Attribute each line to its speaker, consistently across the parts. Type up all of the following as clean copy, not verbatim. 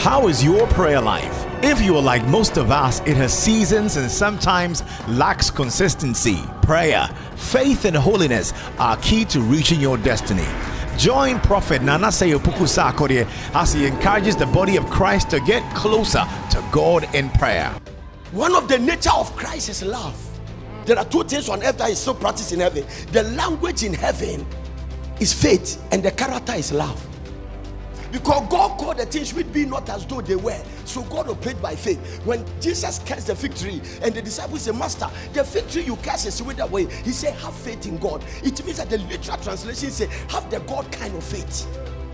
Speaker 1: How is your prayer life? If you are like most of us, it has seasons and sometimes lacks consistency. Prayer, faith, and holiness are key to reaching your destiny. Join Prophet Nanase Opoku Sarkodie as he encourages the body of Christ to get closer to God in prayer.
Speaker 2: One of the nature of Christ is love. There are two things on earth that is so practiced in heaven. The language in heaven is faith, and the character is love. Because God called the things which be not as though they were. So God operated by faith. When Jesus cursed the fig tree and the disciples said, Master, the fig tree you curse is withered away. He said, have faith in God. It means that the literal translation says, have the God kind of faith.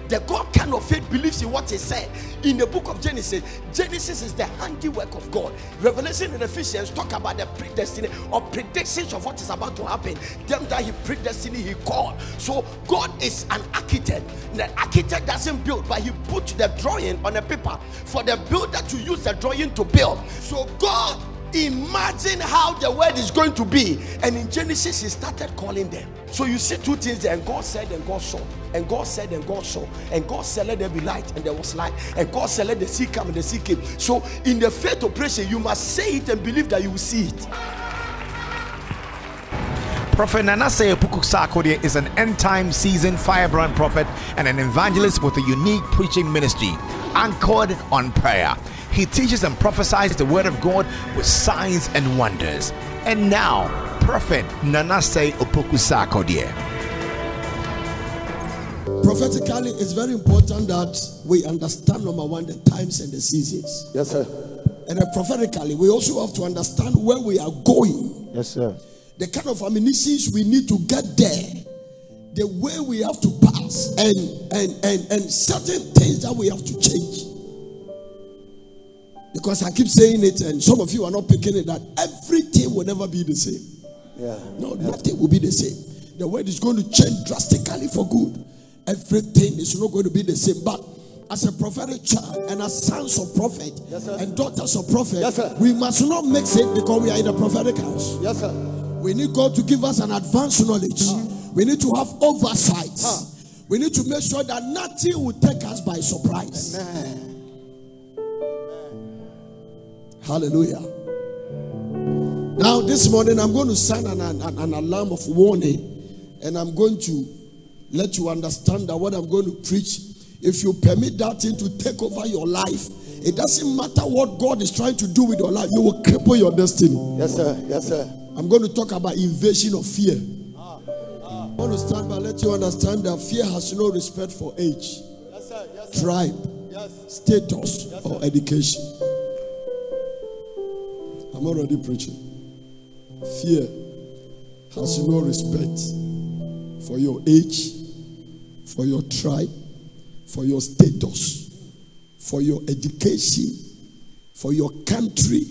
Speaker 2: The God kind of faith believes in what he said. In the book of Genesis, Genesis is the handiwork of God. Revelation and Ephesians talk about the predestination or predictions of what is about to happen. Them that he predestined, he called. So God is an architect. The architect doesn't build, but he put the drawing on a paper for the builder to use the drawing to build. So God imagine how the world is going to be, and in Genesis he started calling them. So you see two things there, and God said and God saw, and God said and God saw, and God said let there be light, and there was light, and God said let the sea come, and the sea came. So in the faith operation you must say it and believe that you will see it.
Speaker 1: Prophet Nanase Opoku Sarkodie is an end-time seasoned firebrand prophet and an evangelist with a unique preaching ministry anchored on prayer. He teaches and prophesies the word of God with signs and wonders. And now, Prophet Nanase Opoku Sarkodie.
Speaker 2: Prophetically, it's very important that we understand, number one, the times and the seasons.
Speaker 3: Yes, sir.
Speaker 2: And then prophetically, we also have to understand where we are going.
Speaker 3: Yes, sir.
Speaker 2: The kind of ammunitions we need to get there, the way we have to pass, and certain things that we have to change. Because I keep saying it, and some of you are not picking it, that everything will never be the same.
Speaker 3: Yeah.
Speaker 2: No, nothing will be the same. The world is going to change drastically for good. Everything is not going to be the same. But as a prophetic child and as sons of prophet, yes, and daughters of prophet, yes, we must not mix it because we are in a prophetic house.
Speaker 3: Yes, sir.
Speaker 2: We need God to give us an advanced knowledge. We need to have oversight. We need to make sure that nothing will take us by surprise.
Speaker 3: Amen.
Speaker 2: Hallelujah. Now this morning I'm going to sound an alarm of warning, and I'm going to let you understand that what I'm going to preach, if you permit that thing to take over your life, it doesn't matter what God is trying to do with your life, you will cripple your destiny.
Speaker 3: Yes, sir. Yes, sir.
Speaker 2: I'm going to talk about invasion of fear. I want to stand by, let you understand that fear has no respect for age, yes, sir. Yes, sir. Tribe, yes, status, yes, or education. I'm already preaching. Fear has no respect for your age, for your tribe, for your status, for your education, for your country,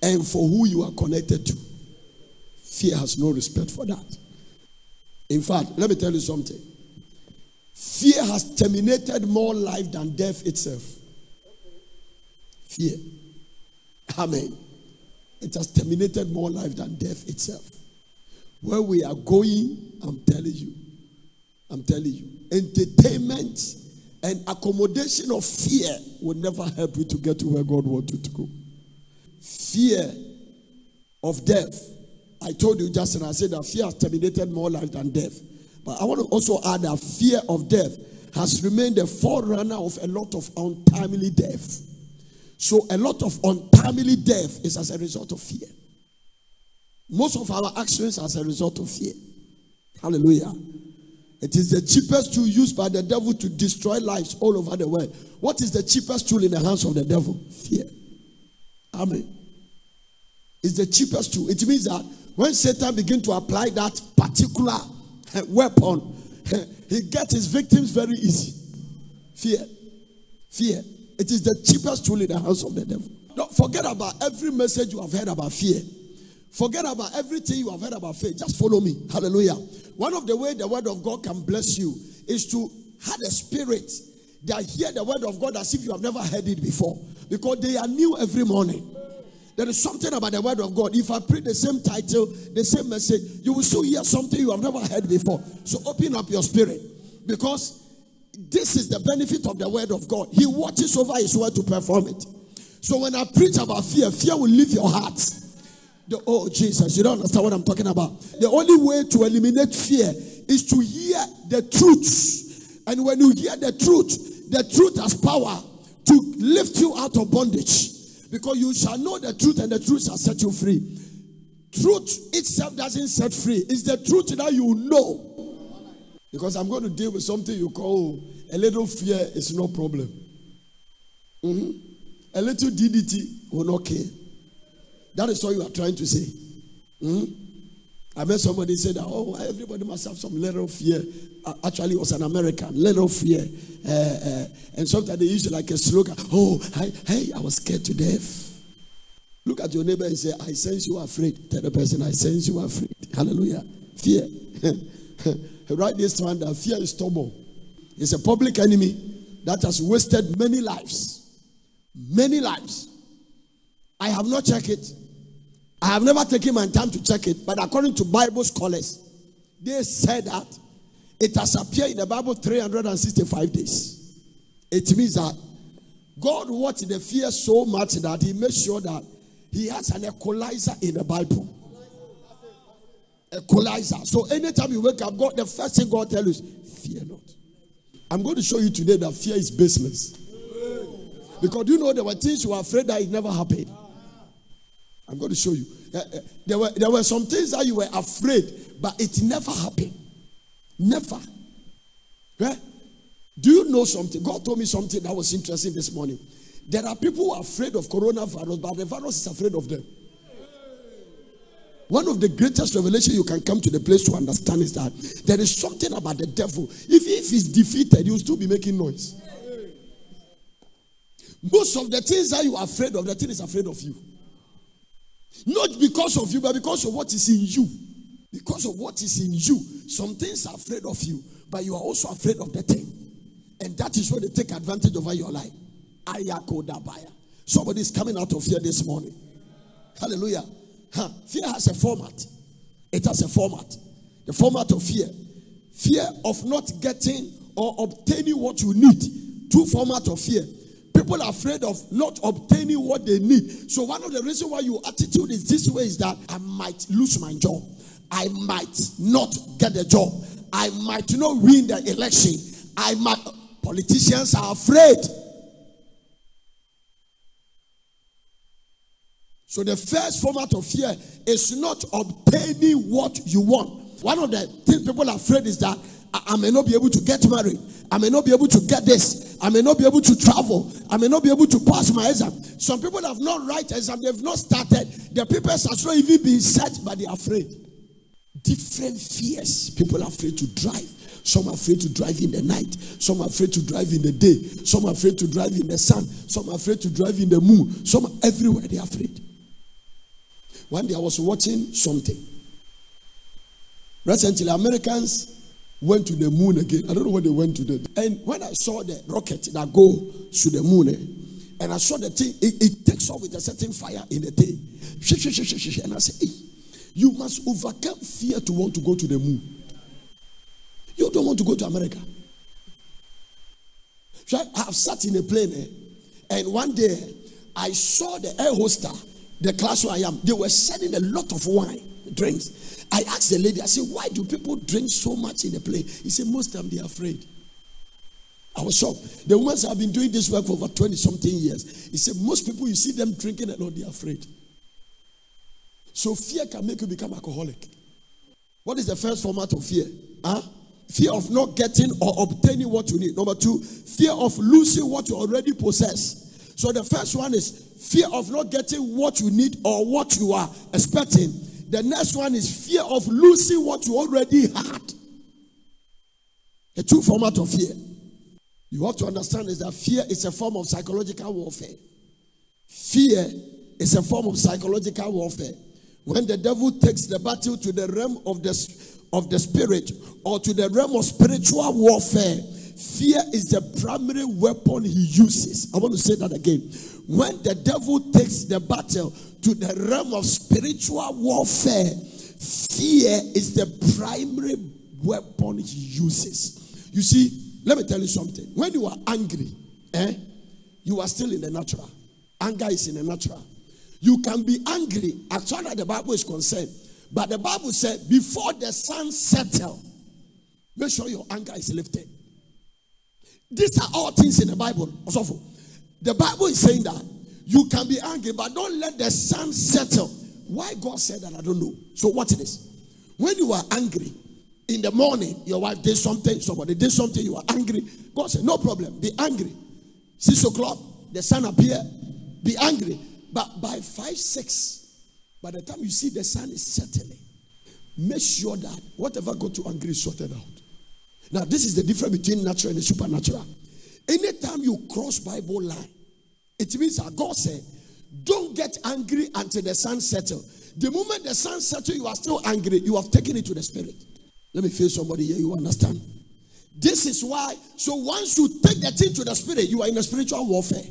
Speaker 2: and for who you are connected to. Fear has no respect for that. In fact, let me tell you something. Fear has terminated more life than death itself. Fear. Amen. It has terminated more life than death itself. Where we are going, I'm telling you, entertainment and accommodation of fear will never help you to get to where God wants you to go. Fear of death. I told you just, and I said that fear has terminated more life than death. But I want to also add that fear of death has remained the forerunner of a lot of untimely death. So a lot of untimely death is as a result of fear. Most of our actions are as a result of fear. Hallelujah. It is the cheapest tool used by the devil to destroy lives all over the world. What is the cheapest tool in the hands of the devil? Fear. Amen. It's the cheapest tool. It means that when Satan begins to apply that particular weapon, he gets his victims very easy. Fear. Fear. It is the cheapest tool in the hands of the devil. Don't forget about every message you have heard about fear. Forget about everything you have heard about faith. Just follow me. Hallelujah. One of the ways the word of God can bless you is to have a spirit that hear the word of God as if you have never heard it before. Because they are new every morning. There is something about the word of God. If I preach the same title, the same message, you will still hear something you have never heard before. So open up your spirit. Because This is the benefit of the word of God. He watches over his word to perform it. So when I preach about fear, fear will leave your heart. Oh, Jesus, you don't understand what I'm talking about. The only way to eliminate fear is to hear the truth. And when you hear the truth has power to lift you out of bondage. Because you shall know the truth, and the truth shall set you free. Truth itself doesn't set free. It's the truth that you know. Because I'm going to deal with something you call a little fear is no problem. A little DDT will not care. That is what you are trying to say. I met somebody say that, oh, everybody must have some little fear. Actually, it was an American, little fear. And sometimes they use it like a slogan. Oh, hey, I was scared to death. Look at your neighbor and say, I sense you are afraid. Tell the person, I sense you are afraid. Hallelujah. Fear. Write this one that fear is stubborn. It's a public enemy that has wasted many lives. Many lives. I have not checked it. I have never taken my time to check it. But according to Bible scholars, they said that it has appeared in the Bible 365 days. It means that God watched the fear so much that he made sure that he has an equalizer in the Bible. Equalizer. So anytime you wake up, God, the first thing God tells you is, fear not. I'm going to show you today that fear is baseless. Because you know there were things you were afraid that it never happened. I'm going to show you. There were some things that you were afraid, but it never happened. Never. Right? Do you know something? God told me something that was interesting this morning. There are people who are afraid of coronavirus, but the virus is afraid of them. One of the greatest revelations you can come to the place to understand is that there is something about the devil. If he's defeated, he will still be making noise. Most of the things that you are afraid of, the thing is afraid of you. Not because of you, but because of what is in you. Because of what is in you. Some things are afraid of you, but you are also afraid of the thing. And that is where they take advantage over your life. Ayakodabaya. Somebody is coming out of fear this morning. Hallelujah. Fear has a format. It has a format. The format of fear. Fear of not getting or obtaining what you need. Two formats of fear. People are afraid of not obtaining what they need. So one of the reasons why your attitude is this way is that I might lose my job. I might not get the job. I might not win the election. Politicians are afraid. So the first format of fear is not obtaining what you want. One of the things people are afraid is that I may not be able to get married. I may not be able to get this. I may not be able to travel. I may not be able to pass my exam. Some people have not written exam. They've not started. The papers have not even been set, but they are afraid. Different fears. People are afraid to drive. Some are afraid to drive in the night. Some are afraid to drive in the day. Some are afraid to drive in the sun. Some are afraid to drive in the moon. Some are everywhere they are afraid. One day I was watching something. Recently, Americans went to the moon again. I don't know what they went to do. And when I saw the rocket that go to the moon, and I saw the thing, it takes off with a certain fire in the thing. And I said, hey, you must overcome fear to want to go to the moon. You don't want to go to America. So I have sat in a plane, and one day I saw the air hostess, the class where I am, they were selling a lot of wine, drinks. I asked the lady, I said, why do people drink so much in the plane? He said, most of them they are afraid. I was shocked. The woman said, I've been doing this work for over 20-something years. He said, most people, you see them drinking and all, they are afraid. So fear can make you become alcoholic. What is the first format of fear? Fear of not getting or obtaining what you need. Number two, fear of losing what you already possess. So the first one is fear of not getting what you need or what you are expecting. The next one is fear of losing what you already had. The two formats of fear. You have to understand is that fear is a form of psychological warfare. Fear is a form of psychological warfare. When the devil takes the battle to the realm of the spirit or to the realm of spiritual warfare, fear is the primary weapon he uses. I want to say that again. When the devil takes the battle to the realm of spiritual warfare, fear is the primary weapon he uses. You see, Let me tell you something. When you are angry, you are still in the natural. Anger is in the natural. You can be angry as far as the Bible is concerned. But the Bible said, before the sun settles, make sure your anger is lifted. These are all things in the Bible. Also, the Bible is saying that you can be angry, but don't let the sun settle. Why God said that, I don't know. So what it is? When you are angry, in the morning, your wife did something, somebody did something, you are angry. God said, no problem, be angry. 6 o'clock, the sun appear, be angry. But by 5, 6, by the time you see the sun is settling, make sure that whatever got you angry is sorted out. Now, this is the difference between natural and the supernatural. Anytime you cross Bible line, it means that God said, don't get angry until the sun settles. The moment the sun settles, you are still angry. You have taken it to the spirit. Let me feel somebody here, you understand? This is why, so once you take the thing to the spirit, you are in a spiritual warfare.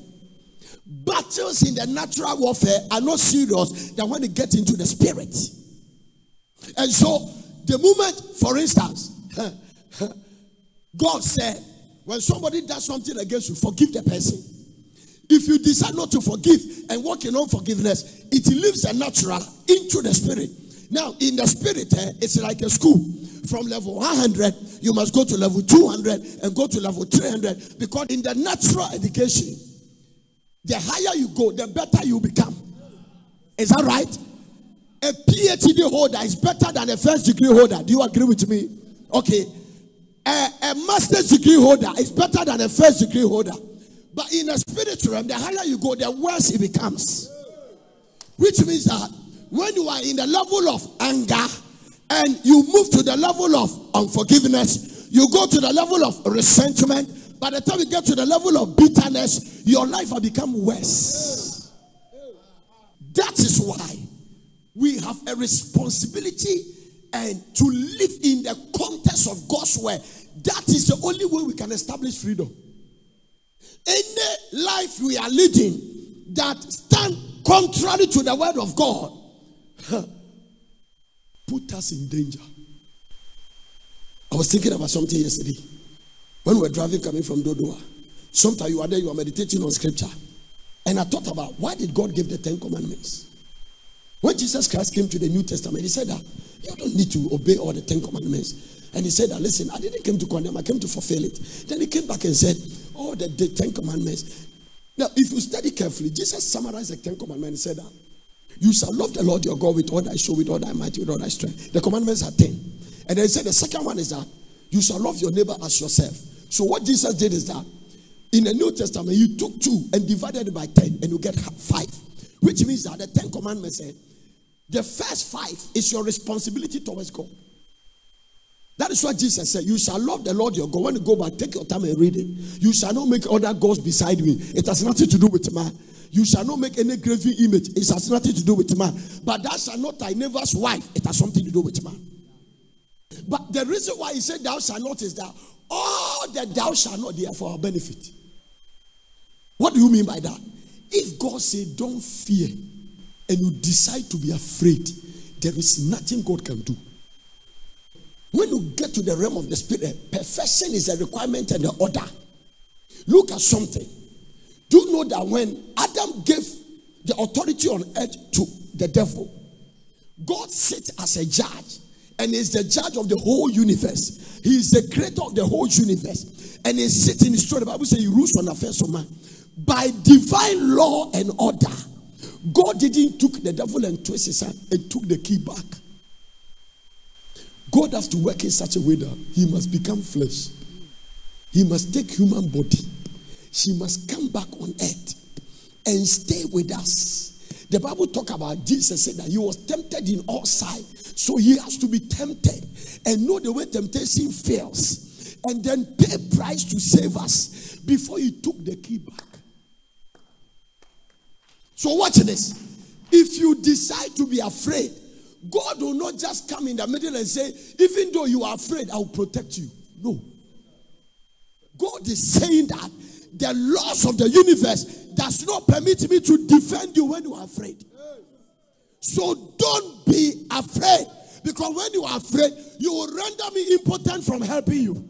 Speaker 2: Battles in the natural warfare are not serious than when they get into the spirit. And so, the moment, for instance, God said, when somebody does something against you, forgive the person. If you decide not to forgive and walk in unforgiveness, it leaves the natural into the spirit. Now, in the spirit, it's like a school. From level 100, you must go to level 200 and go to level 300. Because in the natural education, the higher you go, the better you become. Is that right? A PhD holder is better than a first degree holder. Do you agree with me? Okay. A master's degree holder is better than a first degree holder. But in a spiritual realm, the higher you go, the worse it becomes. Which means that when you are in the level of anger and you move to the level of unforgiveness, you go to the level of resentment. By the time you get to the level of bitterness, your life will become worse. That is why we have a responsibility and to live in the context of God's word. That is the only way we can establish freedom. Any life we are leading that stand contrary to the word of God put us in danger. I was thinking about something yesterday. When we were driving coming from Dodoa, sometimes you are there, you are meditating on scripture. And I thought about, why did God give the 10 commandments? When Jesus Christ came to the New Testament, he said that you don't need to obey all the 10 commandments. And he said that, listen, I didn't come to condemn, I came to fulfill it. Then he came back and said, oh, the 10 commandments. Now, if you study carefully, Jesus summarized the 10 commandments and said that you shall love the Lord your God with all thy soul, with all thy might, with all thy strength. The commandments are 10. And then he said the second one is that you shall love your neighbor as yourself. So what Jesus did is that in the New Testament, you took 2 and divided it by 10 and you get 5. Which means that the 10 commandments said, the first 5 is your responsibility towards God. That is what Jesus said. You shall love the Lord your God. When you go back, take your time and read it. You shall not make other gods beside me. It has nothing to do with man. You shall not make any graven image. It has nothing to do with man. But thou shalt not thy neighbor's wife. It has something to do with man. But the reason why he said thou shalt not is that all that thou shalt not, they are for our benefit. What do you mean by that? If God said don't fear and you decide to be afraid, there is nothing God can do. When you get to the realm of the spirit, perfection is a requirement and the order. Look at something. Do you know that when Adam gave the authority on earth to the devil, God sits as a judge and is the judge of the whole universe. He is the creator of the whole universe. And he sits in his throne. The Bible says he rules on affairs of man. By divine law and order, God didn't took the devil and twist his hand and took the key back. God has to work in such a way that he must become flesh. He must take human body. She must come back on earth and stay with us. The Bible talk about Jesus said that he was tempted in all sides. So he has to be tempted and know the way temptation fails. And then pay price to save us before he took the key back. So watch this. If you decide to be afraid, God will not just come in the middle and say, even though you are afraid, I will protect you. No. God is saying that the laws of the universe does not permit me to defend you when you are afraid. So don't be afraid. Because when you are afraid, you will render me impotent from helping you.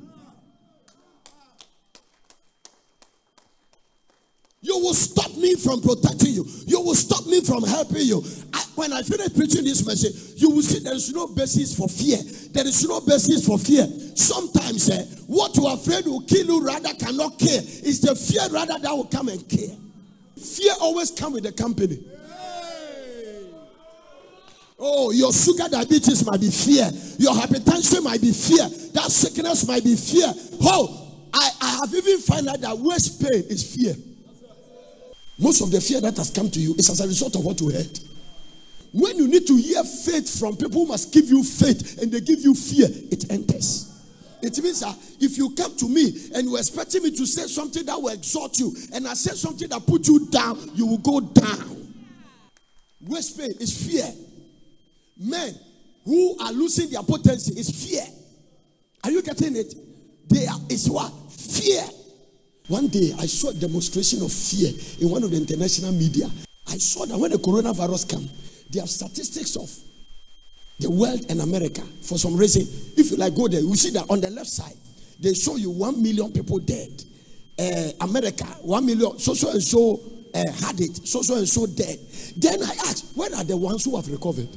Speaker 2: You will stop me from protecting you. You will stop me from helping you. When I finish preaching this message, you will see there is no basis for fear. There is no basis for fear. Sometimes what you are afraid will kill you rather cannot kill. It's the fear rather that will come and kill. Fear always comes with the company. Oh, your sugar diabetes might be fear. Your hypertension might be fear. That sickness might be fear. Oh, I have even found out that waist pain is fear. Most of the fear that has come to you is as a result of what you heard. When you need to hear faith from people who must give you faith and they give you fear, it enters. It means that if you come to me and you are expecting me to say something that will exalt you, and I say something that puts you down, you will go down. Waist pain is fear. Men who are losing their potency is fear. Are you getting it? It's what? Fear. One day I saw a demonstration of fear in one of the international media. I saw that when the coronavirus came, they have statistics of the world and America. For some reason, if you like go there, you see that on the left side, they show you 1 million people dead. America, 1 million, so and so had it, so and so dead. Then I asked, where are the ones who have recovered?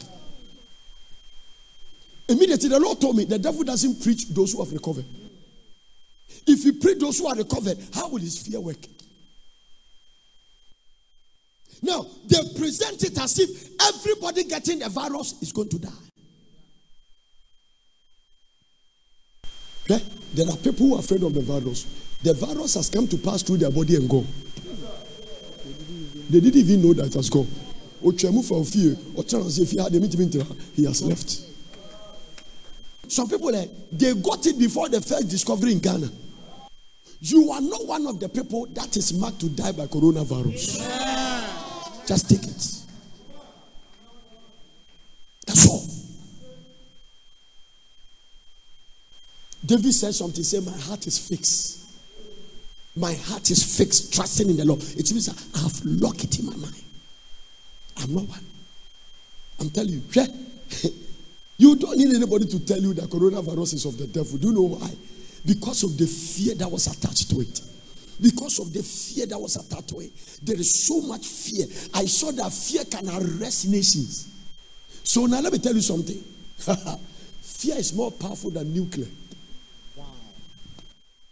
Speaker 2: Immediately the Lord told me the devil doesn't preach those who have recovered. If he preach those who are recovered, how will his fear work? Now, they present it as if everybody getting the virus is going to die. Okay? There are people who are afraid of the virus. The virus has come to pass through their body and go. They didn't even know that it has gone. He has left. Some people, they got it before the first discovery in Ghana. You are not one of the people that is marked to die by coronavirus. Just take it. That's all. David said something, say, my heart is fixed. My heart is fixed, trusting in the Lord. It means I have locked it in my mind. I'm not one. I'm telling you, you don't need anybody to tell you that coronavirus is of the devil. Do you know why? Because of the fear that was attached to it. Because of the fear that was attached to it. There is so much fear. I saw that fear can arrest nations. So now let me tell you something. Fear is more powerful than nuclear. Wow.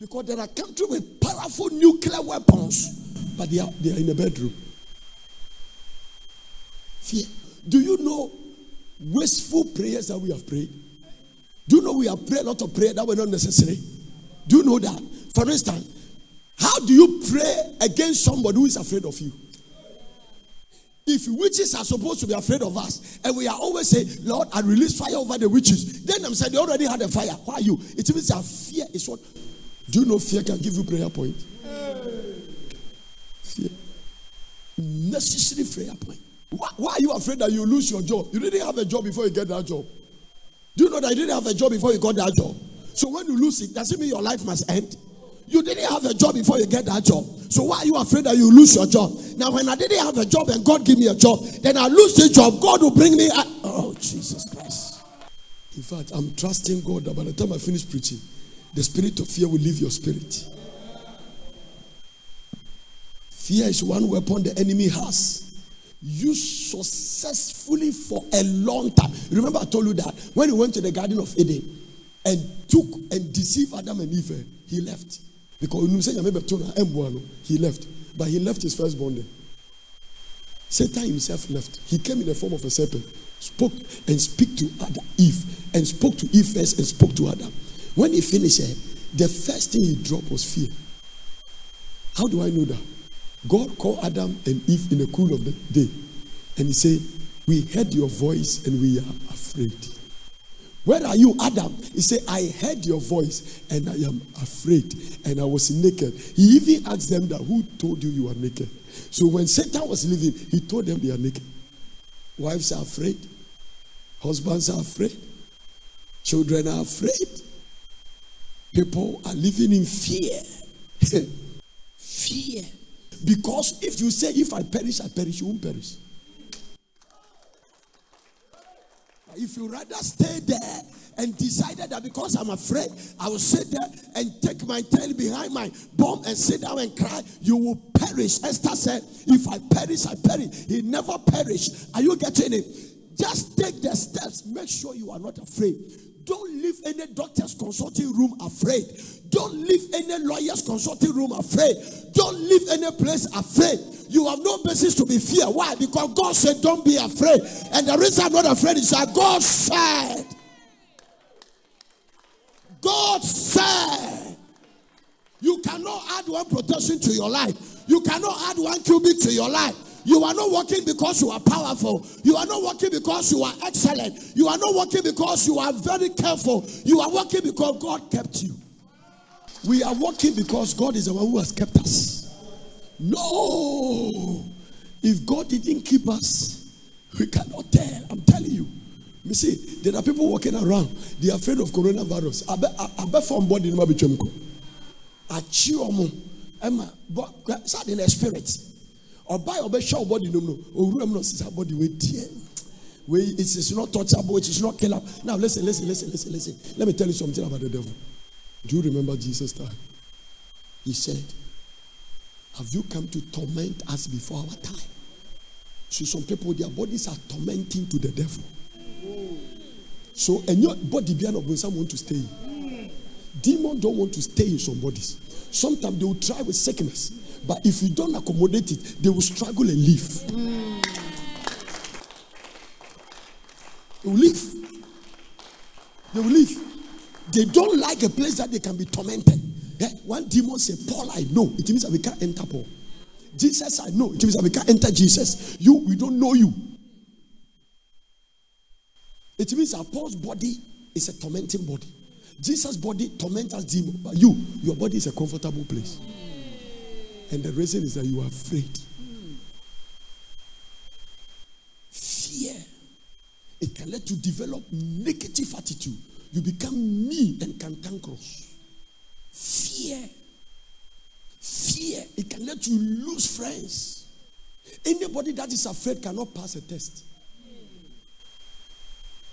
Speaker 2: Because there are countries with powerful nuclear weapons, but they are in the bedroom. Fear. Do you know wasteful prayers that we have prayed? Do you know we have prayed a lot of prayer that were not necessary? Do you know that? For instance, how do you pray against somebody who is afraid of you? If witches are supposed to be afraid of us, and we are always saying, Lord, I release fire over the witches. Then I'm saying they already had a fire. Why are you? It means that fear is what? Do you know fear can give you prayer point? Fear. Necessary prayer point. Why are you afraid that you lose your job? You didn't have a job before you get that job. Do you know that you didn't have a job before you got that job? So when you lose it, does it mean your life must end? You didn't have a job before you get that job. So why are you afraid that you lose your job? Now when I didn't have a job and God give me a job, then I lose the job, God will bring me oh, Jesus Christ. In fact, I'm trusting God that by the time I finish preaching, the spirit of fear will leave your spirit. Fear is one weapon the enemy has used successfully for a long time. Remember I told you that when he went to the Garden of Eden and took and deceived Adam and Eve, he left. Because he left. But he left his firstborn there. Satan himself left. He came in the form of a serpent, spoke and spoke to Eve, and spoke to Eve first and spoke to Adam. When he finished, the first thing he dropped was fear. How do I know that? God called Adam and Eve in the cool of the day, and he said, we heard your voice and we are afraid. Where are you, Adam? He said, I heard your voice and I am afraid and I was naked. He even asked them that, who told you you are naked? So when Satan was leaving, he told them they are naked. Wives are afraid. Husbands are afraid. Children are afraid. People are living in fear. Fear. Because if you say, if I perish, you won't perish. if you rather stay there and decided that because I'm afraid, I will sit there and take my tail behind my bum and sit down and cry, you will perish. Esther said, if I perish, I perish. He never perished. Are you getting it? Just take the steps. Make sure you are not afraid. Don't leave any doctor's consulting room afraid. Don't leave any lawyer's consulting room afraid. Don't leave any place afraid. You have no basis to be feared. Why? Because God said don't be afraid. And the reason I'm not afraid is that God said. God said. You cannot add one protection to your life. You cannot add one cubic to your life. You are not working because you are powerful. You are not working because you are excellent. You are not working because you are very careful. You are working because God kept you. We are working because God is the one who has kept us. No. If God didn't keep us, we cannot tell. I'm telling you. You see, there are people walking around. They are afraid of coronavirus. I bet from body number bichomko. Achiomo. Emma, but in the spirit. Or buy or show body no. Or room no see body wait here. It is not touchable, it is not killable. Now listen. Let me tell you something about the devil. Do you remember Jesus' time? He said, have you come to torment us before our time? So some people, their bodies are tormenting to the devil. So and your body being of someone to stay. Demons don't want to stay in some bodies. Sometimes they will try with sickness. But if you don't accommodate it, they will struggle and leave. They will leave. They will leave. They don't like a place that they can be tormented. One demon said, Paul, I know. It means that we can't enter Paul. Jesus, I know. It means that we can't enter Jesus. We don't know you. It means that Paul's body is a tormenting body. Jesus' body torments us demon. But your body is a comfortable place. And the reason is that you are afraid. Fear. It can let you develop negative attitude. You become mean and cantankerous. Fear. It can let you lose friends. Anybody that is afraid cannot pass a test.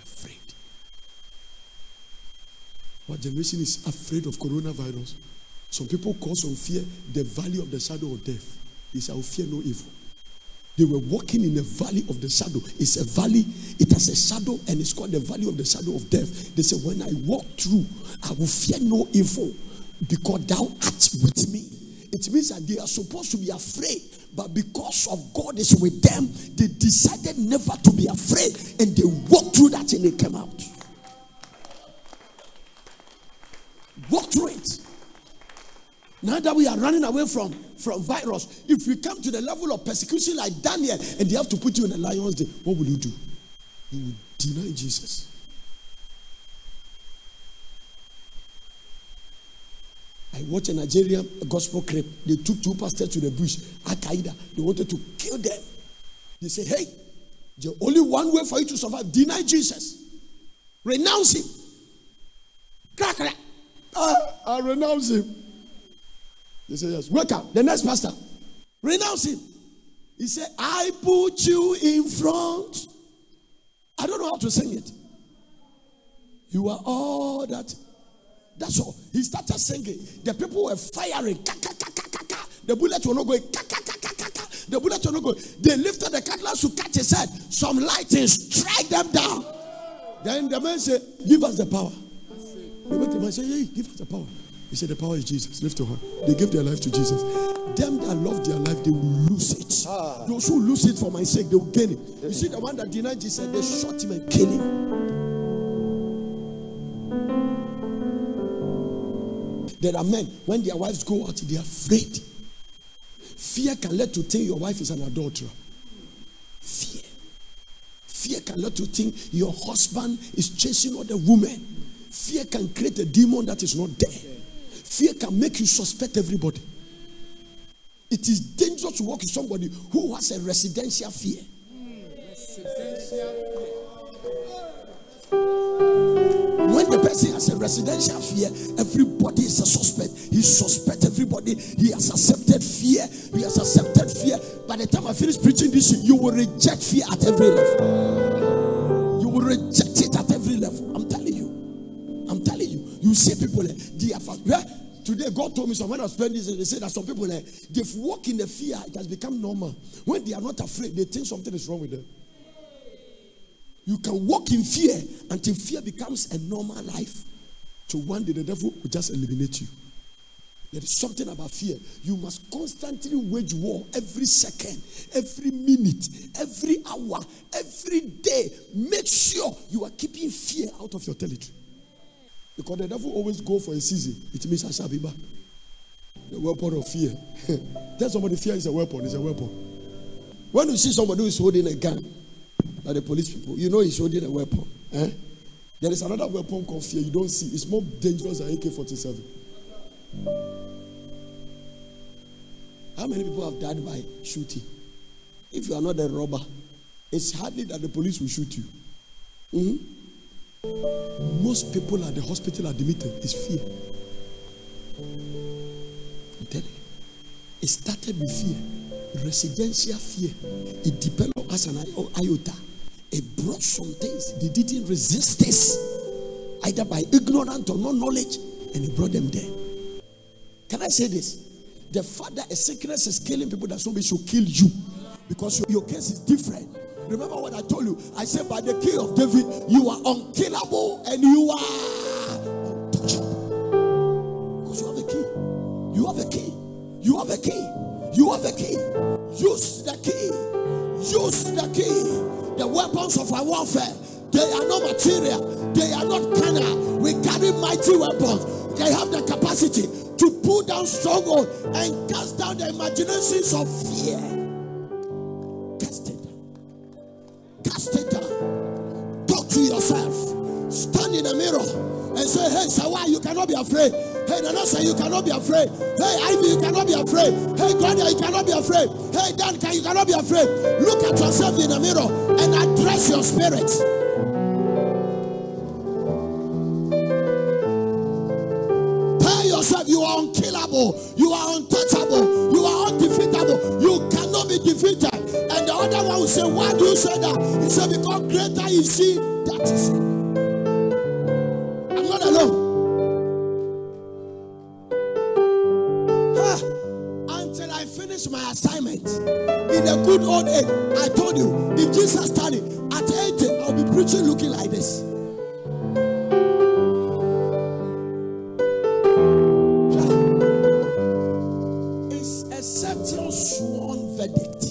Speaker 2: Afraid. What generation is afraid of coronavirus? Some people call some fear the valley of the shadow of death. They say, I will fear no evil. They were walking in the valley of the shadow. It's a valley, it has a shadow, and it's called the valley of the shadow of death. They say, when I walk through, I will fear no evil, because thou art with me. It means that they are supposed to be afraid, but because of God is with them, they decided never to be afraid, and they walked through that and they came out. Walk through it. Now that we are running away from virus, if we come to the level of persecution like Daniel and they have to put you in a lion's den, what will you do? You will deny Jesus. I watched a Nigerian gospel clip. They took 2 pastors to the bush, Al-Qaeda. They wanted to kill them. They say, hey, there's only one way for you to survive. Deny Jesus. Renounce him. I renounce him. They say, yes. Wake up. The next pastor. Renounce him. He said, I put you in front. I don't know how to sing it. You are all that. That's all. He started singing. The people were firing. The bullets were not going. The bullets were not going. They lifted the cutlass to catch his head. Some lightning strike them down. Then the man said, give us the power. The man said, hey, give us the power. He said, the power is Jesus. Lift your hand. They gave their life to Jesus. Them that love their life, they will lose it. Those who lose it for my sake, they will gain it. You see, the one that denied Jesus, they shot him and killed him. There are men, when their wives go out, they are afraid. Fear can let you think your wife is an adulterer. Fear can let you think your husband is chasing other women. Fear can create a demon that is not there. Fear can make you suspect everybody. It is dangerous to work with somebody who has a residential fear. When the person has a residential fear, everybody is a suspect. He suspects everybody. He has accepted fear. By the time I finish preaching this, you will reject fear at every level. You will reject it. see people, they are today, God told me, so when I was praying this, they said that some people, they've walked in the fear, it has become normal. When they are not afraid, they think something is wrong with them. You can walk in fear until fear becomes a normal life. So one day the devil will just eliminate you. There is something about fear. You must constantly wage war every second, every minute, every hour, every day. Make sure you are keeping fear out of your territory. Because the devil always go for a season. It means I shall be back. The weapon of fear. Tell somebody fear is a weapon. It's a weapon. When you see somebody who is holding a gun, like the police people, you know he's holding a weapon. There is another weapon called fear. You don't see. It's more dangerous than AK-47. How many people have died by shooting? If you are not a robber, it's hardly that the police will shoot you. Most people at the hospital admitted it's fear. I'm telling you. It started with fear. Residential fear. It developed as an iota. It brought some things. They didn't resist this, either by ignorance or no knowledge, and it brought them there. Can I say this? The fact that a sickness is killing people, that somebody should kill you, because your case is different. Remember what I told you? I said, by the key of David, you are unkillable and you are untouchable. Because you have a key. You have a key. You have a key. You have a key. Use the key. Use the key. The weapons of our warfare, they are not material. They are not carnal. We carry mighty weapons. They have the capacity to pull down strongholds and cast down the imaginations of fear. Cast it down. Cast it down. Talk to yourself. Stand in the mirror and say, hey, Sawa, you cannot be afraid. Hey, Nanasa, you cannot be afraid. Hey, Ivy, you cannot be afraid. Hey, Claudia, you cannot be afraid. Hey, Danka, you cannot be afraid. Look at yourself in the mirror and address your spirit. Tell yourself you are unkillable. You are untouchable. You are undefeatable. You cannot be defeated. And the other one will say, why do you say that? He said, because greater is he that is in me. I'm not alone. Until I finish my assignment in a good old age. I told you, if Jesus started at 80, I'll be preaching looking like this. It's a certain sworn verdict.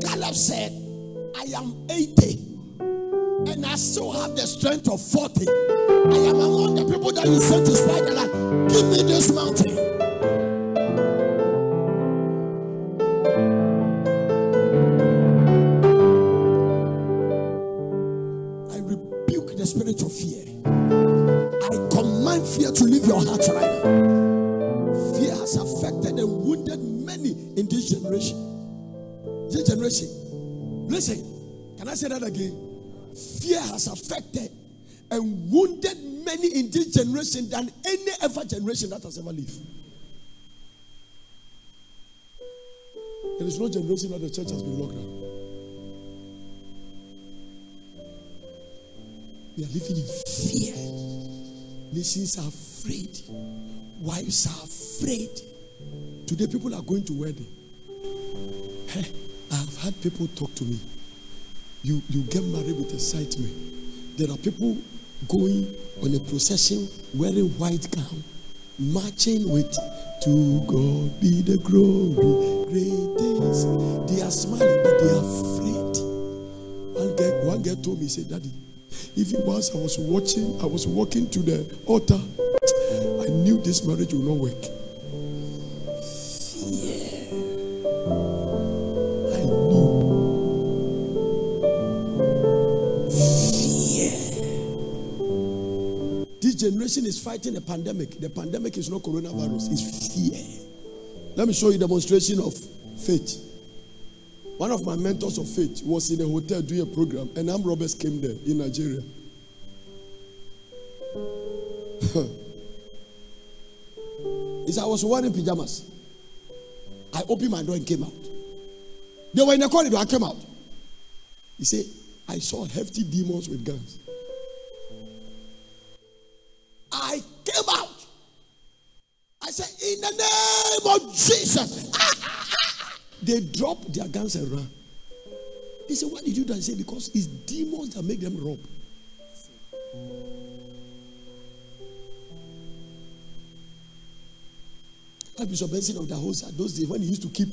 Speaker 2: Caleb said, I am 80 and I still have the strength of 40. I am among the people that you sent to spy the land. Give me this mountain. I rebuke the spirit of fear. I command fear to leave your heart right now. Fear has affected and wounded many in this generation. This generation. Listen, can I say that again? Fear has affected and wounded many in this generation than any ever generation that has ever lived. There is no generation that the church has been locked down. We are living in fear. Nations are afraid. Wives are afraid. Today people are going to wedding. Hey, I have had people talk to me. You get married with excitement. There are people going on a procession wearing white gown, marching with "To God be the glory, great things." They are smiling, but they are afraid. One girl told me, he said, Daddy, even once I was walking to the altar, I knew this marriage will not work. Fear. I knew. This generation is fighting a pandemic. The pandemic is not coronavirus, it's fear. Let me show you a demonstration of faith. One of my mentors of faith was in a hotel doing a program, and armed robbers came there in Nigeria. He said, I was wearing pajamas. I opened my door and came out. They were in the corridor, I came out. He said, I saw hefty demons with guns. said, in the name of Jesus. They dropped their guns and ran. He said, why did you do that? He said, because it's demons that make them rob. Bishop Benson of the house, those days when he used to keep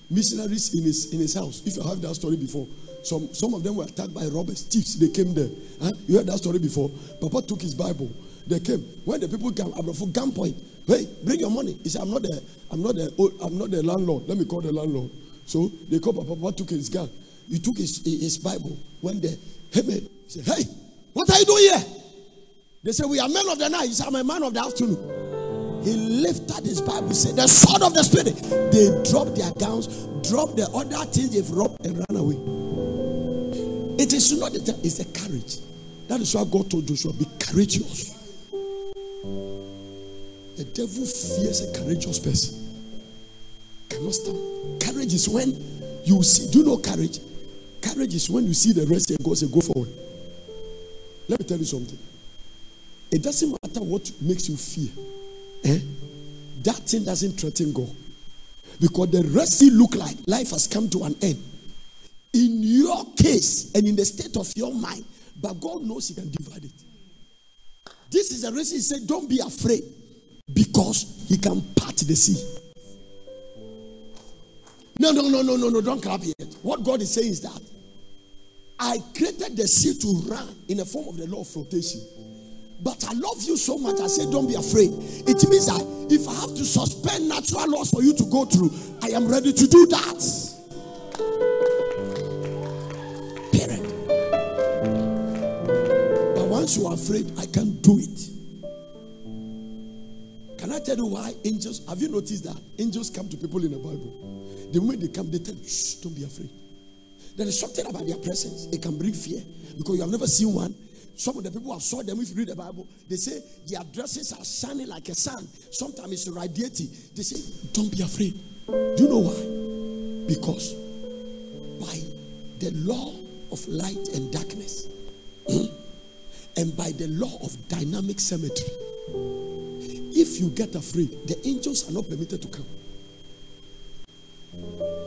Speaker 2: missionaries in his house. If you have that story before, some of them were attacked by robbers, thieves. They came there. Huh? You heard that story before? Papa took his Bible. They came. When the people came, for gunpoint, hey, bring your money. He said, I'm not the landlord. Let me call the landlord. So they called Papa. Papa took his gun. He took his Bible. When they hey, man, he said, hey, what are you doing here? They said, we are men of the night. He said, I'm a man of the afternoon. He lifted his Bible. He said, the sword of the Spirit. They dropped their gowns, dropped the other things they've robbed, and ran away. It is not the time, it's the courage. That is why God told Joshua, be courageous. The devil fears a courageous person. Cannot stand. Courage is when you see. Do you know courage? Courage is when you see the rest and God say, go forward. Let me tell you something. It doesn't matter what makes you fear. That thing doesn't threaten God. Because the rest it look like life has come to an end. In your case and in the state of your mind, but God knows he can divide it. This is the reason he said, don't be afraid, because he can part the sea. No, don't clap yet. What God is saying is that I created the sea to run in the form of the law of flotation. But I love you so much, I said, don't be afraid. It means that if I have to suspend natural laws for you to go through, I am ready to do that. Period. But once you are afraid, I can't do it. Can I tell you why angels, have you noticed that angels come to people in the Bible? The moment they come, they tell you, shh, don't be afraid. There is something about their presence. It can bring fear because you have never seen one. Some of the people who have saw them, if you read the Bible, they say their dresses are shining like a sun. Sometimes it's radiating. They say, don't be afraid. Do you know why? Because by the law of light and darkness, and by the law of dynamic symmetry, if you get afraid, the angels are not permitted to come.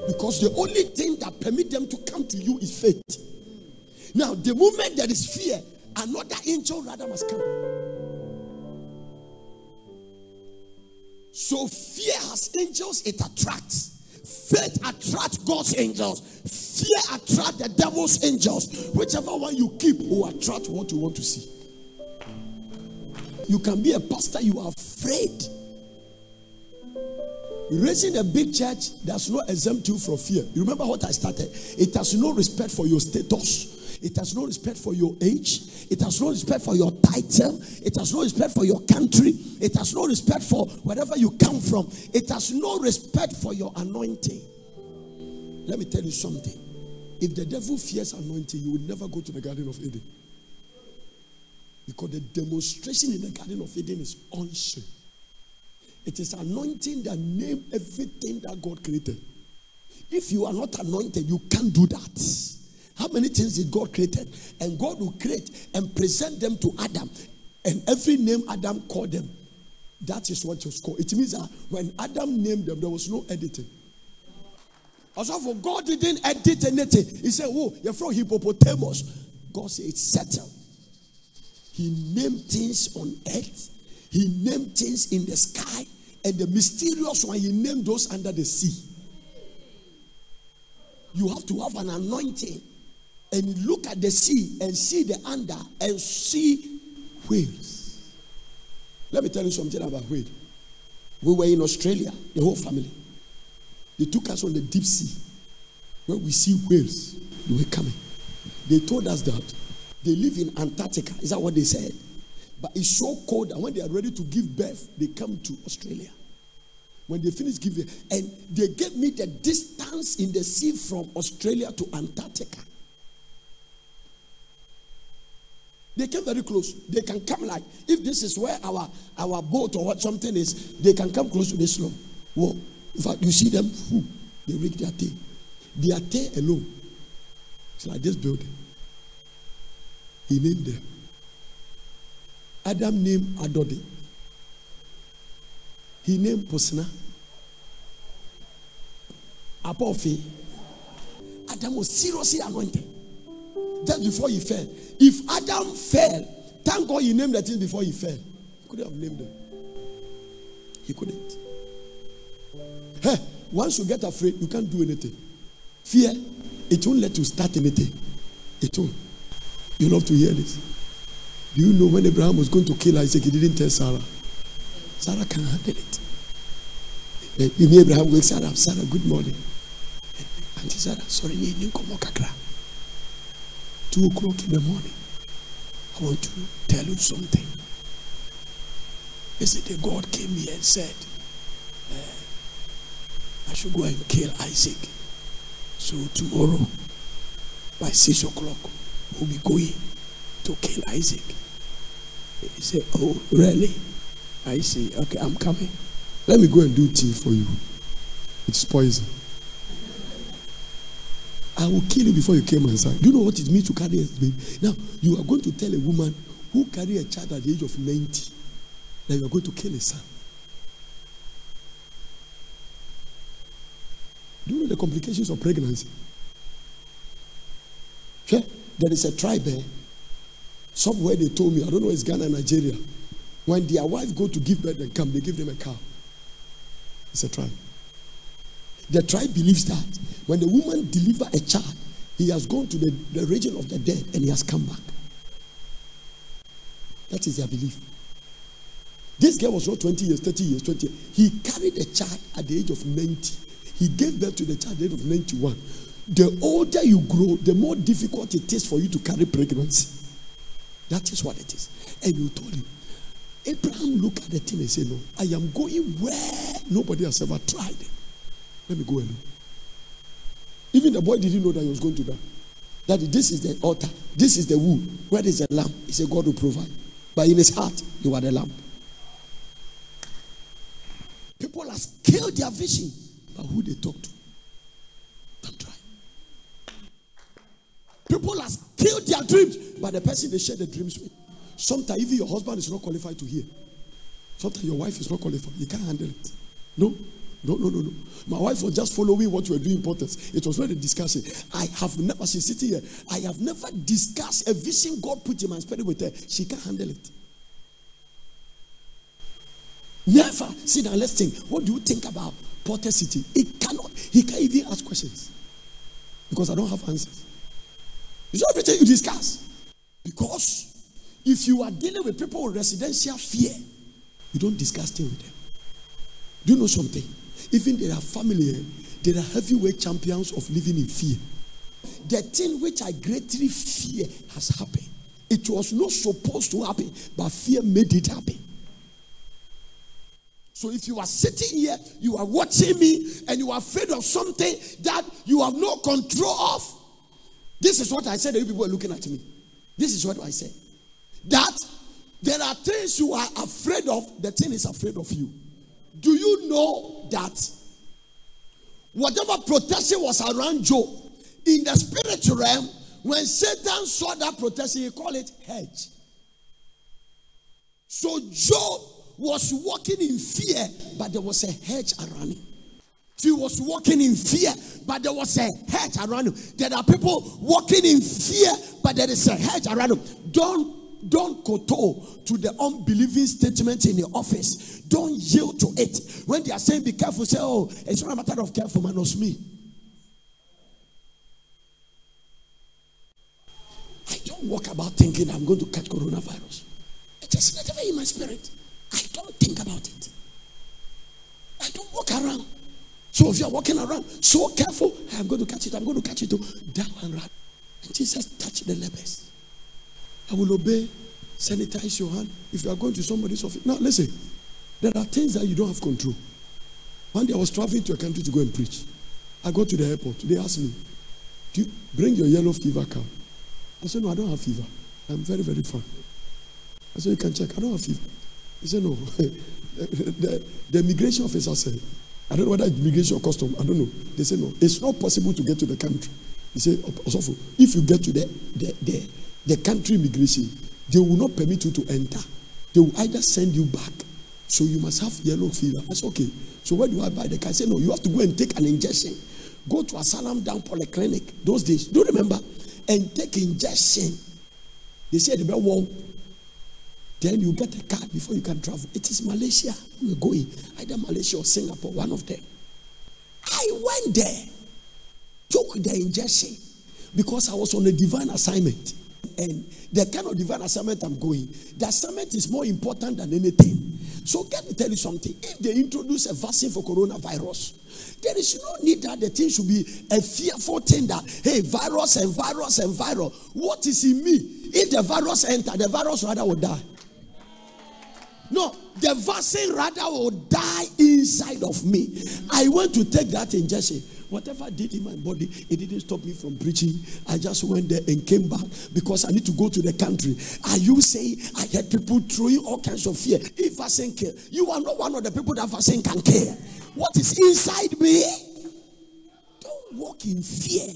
Speaker 2: Because the only thing that permits them to come to you is faith. Now, the moment there is fear, another angel rather must come. So fear has angels, it attracts. Faith attracts God's angels. Fear attracts the devil's angels. Whichever one you keep will attract what you want to see. You can be a pastor, you are afraid. Raising a big church does not exempt you from fear. You remember what I started? It has no respect for your status. It has no respect for your age. It has no respect for your title. It has no respect for your country. It has no respect for wherever you come from. It has no respect for your anointing. Let me tell you something. If the devil fears anointing, you will never go to the Garden of Eden. Because the demonstration in the Garden of Eden is unction. It is anointing that names everything that God created. If you are not anointed, you can't do that. How many things did God create? And God will create and present them to Adam. And every name Adam called them, that is what was called. It means that when Adam named them, there was no editing. Also, for God didn't edit anything. He said, oh, you're from hippopotamus. God said, it's settled. He named things on earth. He named things in the sky. And the mysterious one, he named those under the sea. You have to have an anointing. And look at the sea and see the under and see whales. Let me tell you something about whales. We were in Australia, the whole family. They took us on the deep sea where we see whales. They were coming. They told us that they live in Antarctica. Is that what they said? But it's so cold that when they are ready to give birth, they come to Australia. When they finish giving, and they gave me the distance in the sea from Australia to Antarctica. They came very close. They can come like, if this is where our boat or what something is, they can come close to this long. Whoa. In fact, you see them, they rig their tail. Their tail alone. It's like this building. He named them. Adam named Adodi. He named Posna. Apofi. Adam was seriously anointed. Just before he fell. If Adam fell, thank God he named the thing before he fell. He couldn't have named them. He couldn't. Hey, once you get afraid, you can't do anything. Fear, it won't let you start anything. It won't. You love to hear this. Do you know when Abraham was going to kill Isaac, he didn't tell Sarah? Sarah can't handle it. Abraham wakes her up. Sarah, good morning. And she said, sorry, 2 o'clock in the morning. I want to tell you something. Yesterday, God came here and said, I should go and kill Isaac. So tomorrow, by 6 o'clock, we'll be going to kill Isaac. He said, oh, really? I say, okay, I'm coming. Let me go and do tea for you. It's poison. I will kill you before you came inside. Do you know what it means to carry a baby? Now, you are going to tell a woman who carry a child at the age of 90 that you are going to kill a son. Do you know the complications of pregnancy? Okay? There is a tribe there. Somewhere they told me, I don't know, it's Ghana, Nigeria. When their wife go to give birth and come, they give them a cow. It's a tribe. The tribe believes that when the woman delivers a child, he has gone to the region of the dead and he has come back. That is their belief. This girl was not 20 years, 30 years, 20 years. He carried a child at the age of 90. He gave birth to the child at the age of 91. The older you grow, the more difficult it is for you to carry pregnancy. That is what it is. And you told him, Abraham looked at the thing and said, no, I am going where nobody has ever tried. Let me go alone. Even the boy didn't know that he was going to die. Daddy, this is the altar. This is the wood. Where is the lamb? He said, God will provide. But in his heart, you are the lamb. People have killed their vision. But who they talk to? Don't try. People have killed their dreams. But the person they share the dreams with. Sometimes even your husband is not qualified to hear. Sometimes your wife is not qualified. You can't handle it. No. My wife was just following what you were doing importance. It was not a discussion. I have never, she's sitting here. I have never discussed a vision God put in my spirit with her. She can't handle it. Never. Sit down, let's think. What do you think about Porter City? He can't even ask questions. Because I don't have answers. It's everything you discuss. Because if you are dealing with people with residential fear, you don't discuss things with them. Do you know something? Even there are family, there are heavyweight champions of living in fear. The thing which I greatly fear has happened. It was not supposed to happen, but fear made it happen. So if you are sitting here, you are watching me, and you are afraid of something that you have no control of. This is what I said, and people are looking at me. This is what I said. That there are things you are afraid of, the thing is afraid of you. Do you know that whatever protection was around Job, in the spiritual realm, when Satan saw that protection, he called it hedge. So Job was walking in fear, but there was a hedge around him. He was walking in fear, but there was a hedge around him. There are people walking in fear, but there is a hedge around him. Don't kowtow to the unbelieving statement in your office. Don't yield to it. When they are saying be careful, say, oh, it's not a matter of careful, man, it's me. I don't walk about thinking I'm going to catch coronavirus. It just not even in my spirit. I don't think about it. I don't walk around. So if you're walking around so careful, I'm going to catch it, I'm going to catch it. Down and run. And Jesus touched the lepers. I will obey, sanitize your hand. If you are going to somebody's office. Now listen, there are things that you don't have control. One day I was traveling to a country to go and preach. I got to the airport. They asked me, do you bring your yellow fever card? I said, no, I don't have fever. I'm very, very fine. I said, you can check. I don't have fever. He said, no. the immigration officer said, I don't know whether it's immigration or custom. I don't know. They said, no, it's not possible to get to the country. He said, if you get to the country immigration, they will not permit you to enter. They will either send you back So you must have yellow fever. I said, okay. So where do I buy the car? I said, no, you have to go and take an injection. Go to Asylum Down Polyclinic those days. Do you remember? And take injection. They said, then you get a card before you can travel. It is Malaysia. We're going. Either Malaysia or Singapore, one of them. I went there, took the injection because I was on a divine assignment. And the kind of divine assignment I'm going, the assignment is more important than anything. So let me tell you something. If they introduce a vaccine for coronavirus, there is no need that the thing should be a fearful thing that, hey, virus and virus and virus. What is in me? If the virus enter, the virus rather will die. No, the vaccine rather will die inside of me. I went to take that injection. Whatever I did in my body, it didn't stop me from preaching. I just went there and came back because I need to go to the country. Are you saying I had people throwing all kinds of fear? If vaccine kill, you are not one of the people that vaccine can kill. What is inside me? Don't walk in fear.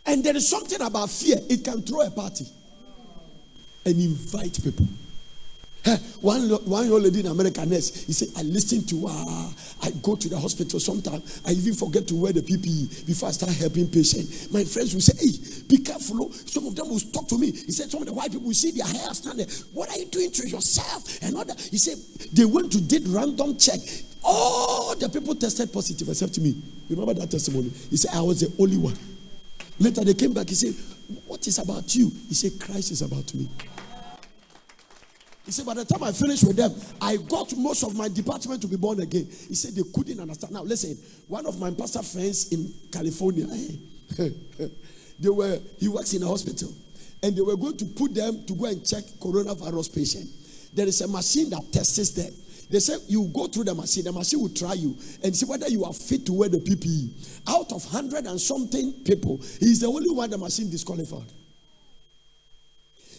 Speaker 2: And there is something about fear. It can throw a party and invite people. One young lady in America nurse, he said, I listen to I go to the hospital sometimes. I even forget to wear the PPE before I start helping patients. My friends will say, hey, be careful. Some of them will talk to me. He said, some of the white people will see their hair standing. What are you doing to yourself? And all that. He said, they went to did random check. All the people tested positive except me. Remember that testimony? He said, I was the only one. Later they came back. He said, what is about you? He said, Christ is about me. He said, by the time I finished with them, I got most of my department to be born again. He said they couldn't understand. Now listen, one of my pastor friends in California, he works in a hospital, and they were going to put them to go and check coronavirus patient. There is a machine that tests them. They said you go through the machine will try you and see whether you are fit to wear the PPE. Out of 100 and something people, he's the only one the machine disqualified.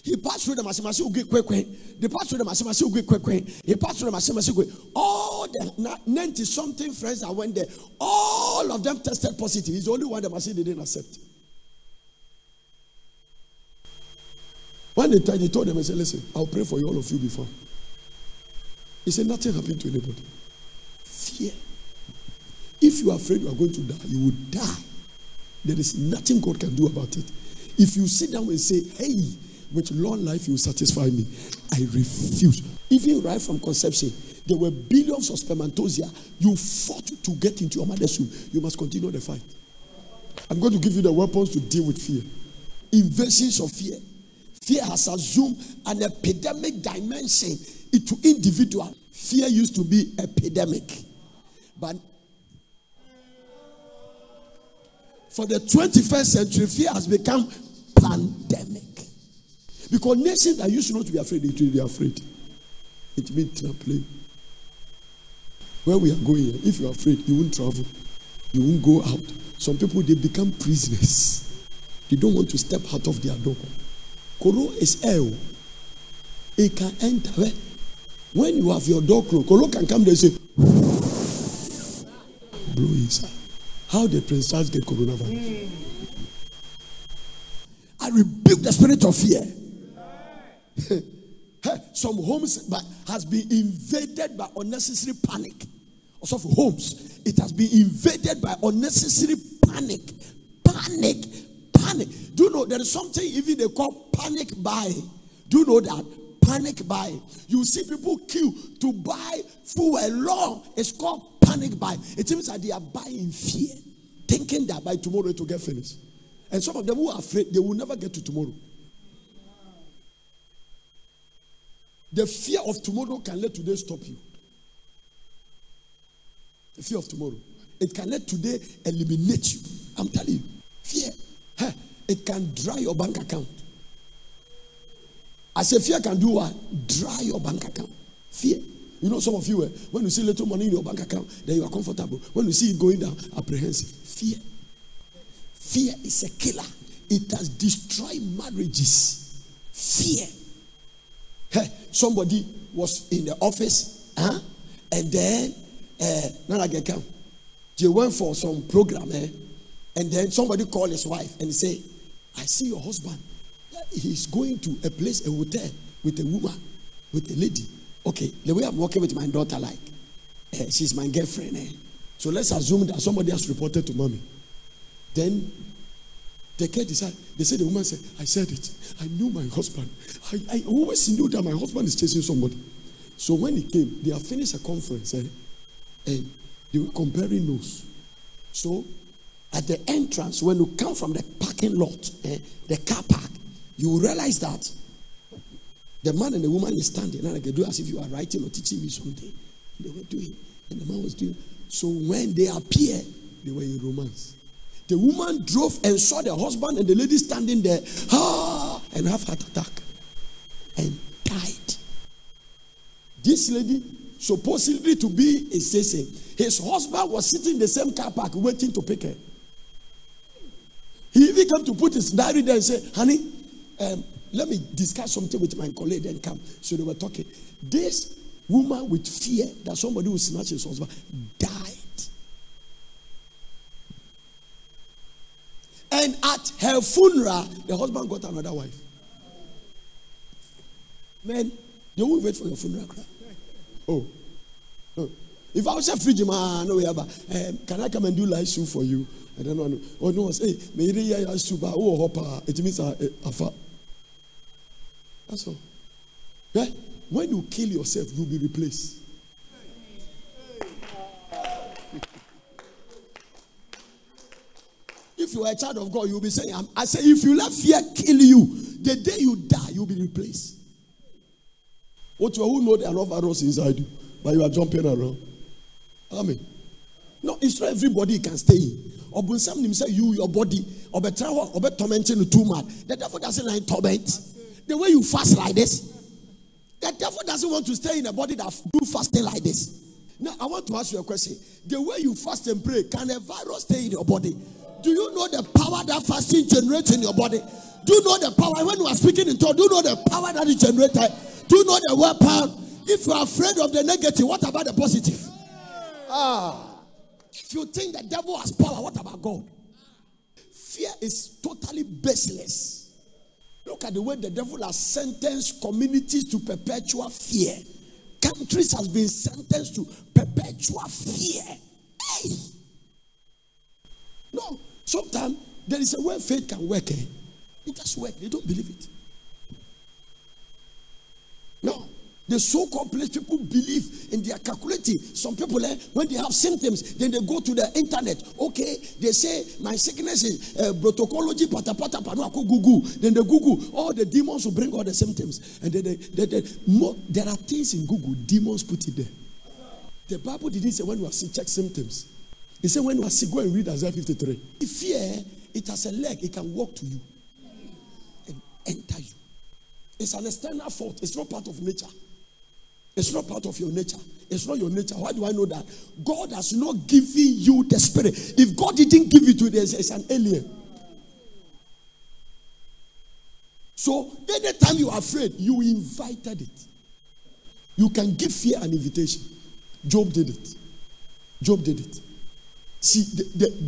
Speaker 2: He passed through the machine will get quick. They passed through the machine will get quick. He passed through the machine will get. All the 90 something friends that went there, all of them tested positive. He's the only one the machine didn't accept. When they tried, he told them, I said, listen, I'll pray for you, all of you before. He said, nothing happened to anybody. Fear. If you are afraid you are going to die, you will die. There is nothing God can do about it. If you sit down and say, hey, with long life you will satisfy me, I refuse. Even right from conception, there were billions of spermatozoa. You fought to get into your mother's womb. You must continue the fight. I'm going to give you the weapons to deal with fear. Invasions of fear. Fear has assumed an epidemic dimension into individual. Fear used to be epidemic, but for the 21st century, fear has become pandemic. Because nations that used not to be afraid, they are afraid. It means trampoline. Where we are going, if you are afraid, you won't travel. You won't go out. Some people, they become prisoners. They don't want to step out of their door. Koro is air. It can enter. When you have your door closed, Koro can come there and say, blow inside. How the Prince Charles get coronavirus? I rebuke the spirit of fear. Some homes has been invaded by unnecessary panic. Also for homes, it has been invaded by unnecessary panic. Panic. Do you know there is something even they call panic buying? Do you know that? Panic buying. You see people queue to buy fuel along. It's called panic buying. It means that they are buying fear, thinking that by tomorrow it will get finished. And some of them who are afraid, they will never get to tomorrow. The fear of tomorrow can let today stop you. The fear of tomorrow. It can let today eliminate you. I'm telling you. Fear. It can dry your bank account. I say fear can do what? Dry your bank account. Fear. You know, some of you, when you see little money in your bank account, then you are comfortable. When you see it going down, apprehensive. Fear. Fear is a killer. It has destroyed marriages. Fear. Somebody was in the office, and then they went for some program, and then somebody called his wife and say, I see your husband. He's going to a place, a hotel, with a woman, with a lady. Okay, the way I'm working with my daughter, like, she's my girlfriend. So let's assume that somebody has reported to mommy. Then the kid decided, they said, the woman said, I said it. I knew my husband. I always knew that my husband is chasing somebody. So when he came, they have finished a conference, and they were comparing notes. So at the entrance, when you come from the parking lot, the car park, you will realize that the man and the woman is standing, and I can do as if you are writing or teaching me something. They were doing, and the man was doing. So when they appeared, they were in romance. The woman drove and saw the husband and the lady standing there, and have heart attack and died. This lady, supposedly to be a citizen, his husband was sitting in the same car park waiting to pick her. He even came to put his diary there and say, honey, let me discuss something with my colleague, then come. So they were talking. This woman with fear that somebody will snatch his husband died. And at her funeral, the husband got another wife. Man, they won't wait for your funeral. Oh. If I was a free man, no way about. Can I come and do live soup for you? I don't know. Oh no, hey, maybe I soup. Oh, hopper. It means a fat. That's all. Yeah? When you kill yourself, you'll be replaced. If you are a child of God, you'll be saying, I say, if you let fear kill you, the day you die, you'll be replaced. What you who know there are no virus inside you, but you are jumping around. Amen. No, it's not everybody can stay in. Or when somebody say you, your body, or better tormenting too much. The devil doesn't like torment. The way you fast like this, the devil doesn't want to stay in a body that do fasting like this. Now, I want to ask you a question. The way you fast and pray, can a virus stay in your body? Do you know the power that fasting generates in your body? Do you know the power? When you are speaking in tongues, do you know the power that is generated? Do you know the weapon? If you are afraid of the negative, what about the positive? If you think the devil has power, what about God? Fear is totally baseless. Look at the way the devil has sentenced communities to perpetual fear. Countries has been sentenced to perpetual fear. Hey! No, sometimes there is a way faith can work. It just works. They don't believe it. No. The so-called place people believe in their calculating. Some people, when they have symptoms, then they go to the internet. Okay, they say, my sickness is brotocology, Google. Then they Google, all the demons will bring all the symptoms. And then there are things in Google, demons put it there. The Bible didn't say when you are sick, check symptoms. It said when you are sick, go and read Isaiah 53. Fear, it has a leg, it can walk to you and enter you. It's an external fault. It's not part of nature. It's not part of your nature. It's not your nature. Why do I know that? God has not given you the spirit. If God didn't give it to you, it's an alien. So anytime you are afraid, you invited it. You can give fear an invitation. Job did it. Job did it. See,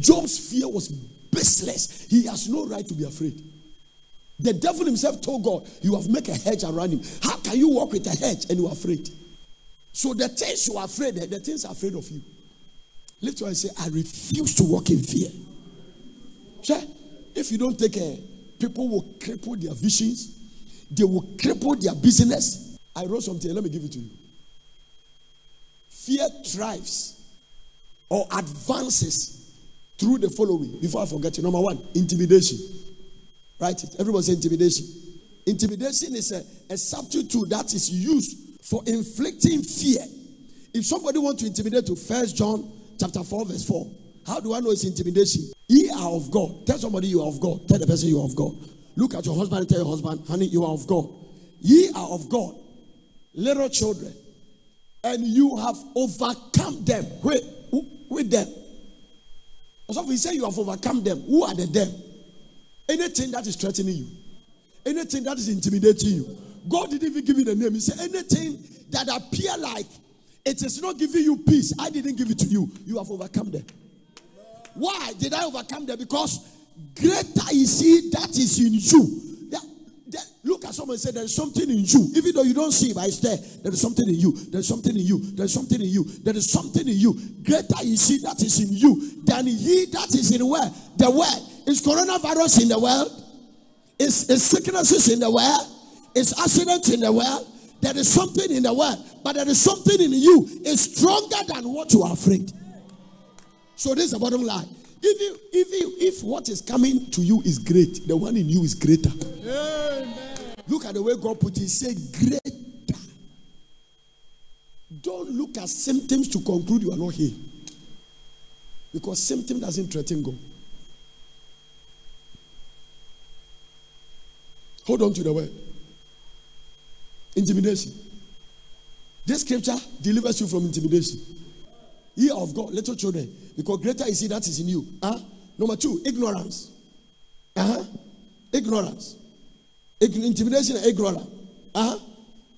Speaker 2: Job's fear was baseless. He has no right to be afraid. The devil himself told God, you have made a hedge around him. How can you walk with a hedge and you are afraid? So the things you are afraid of, the things are afraid of you. Lift your hand and say, I refuse to walk in fear. Sure? If you don't take care, people will cripple their visions. They will cripple their business. I wrote something, let me give it to you. Fear thrives or advances through the following. Before I forget it, number one, intimidation. Write it. Everybody say intimidation. Intimidation is a substitute that is used for inflicting fear. If somebody wants to intimidate you, 1 John chapter 4 verse 4. How do I know it's intimidation? Ye are of God. Tell somebody you are of God. Tell the person you are of God. Look at your husband and tell your husband, honey, you are of God. Ye are of God, little children, and you have overcome them. With them. So if we say you have overcome them, who are the them? Anything that is threatening you, anything that is intimidating you. God didn't even give you the name. He said anything that appear like it is not giving you peace, I didn't give it to you. You have overcome them. Why did I overcome them? Because greater is he that is in you Then look at someone and say, there's something in you. Even though you don't see it, but it's there. There is something in you. There's something in you. There's something in you. There is something in you. Greater is he that is in you than he that is in where? The world. Is coronavirus in the world? Is sicknesses in the world? Is accidents in the world? There is something in the world. But there is something in you. It's stronger than what you are afraid. So this is the bottom line. If what is coming to you is great, the one in you is greater. Amen. Look at the way God put it. He said greater. Don't look at symptoms to conclude you are not healed. Because symptom doesn't threaten God. Hold on to the word. Intimidation. This scripture delivers you from intimidation. Ye of God, little children, because greater is he that is in you. Number 2, ignorance. Ignorance. Intimidation and ignorance.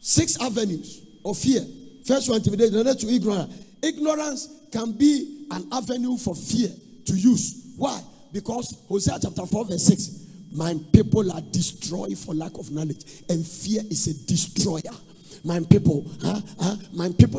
Speaker 2: 6 avenues of fear. First one, intimidation. The next 2, ignorance. Ignorance can be an avenue for fear to use. Why? Because Hosea chapter 4 verse 6. My people are destroyed for lack of knowledge. And fear is a destroyer. My people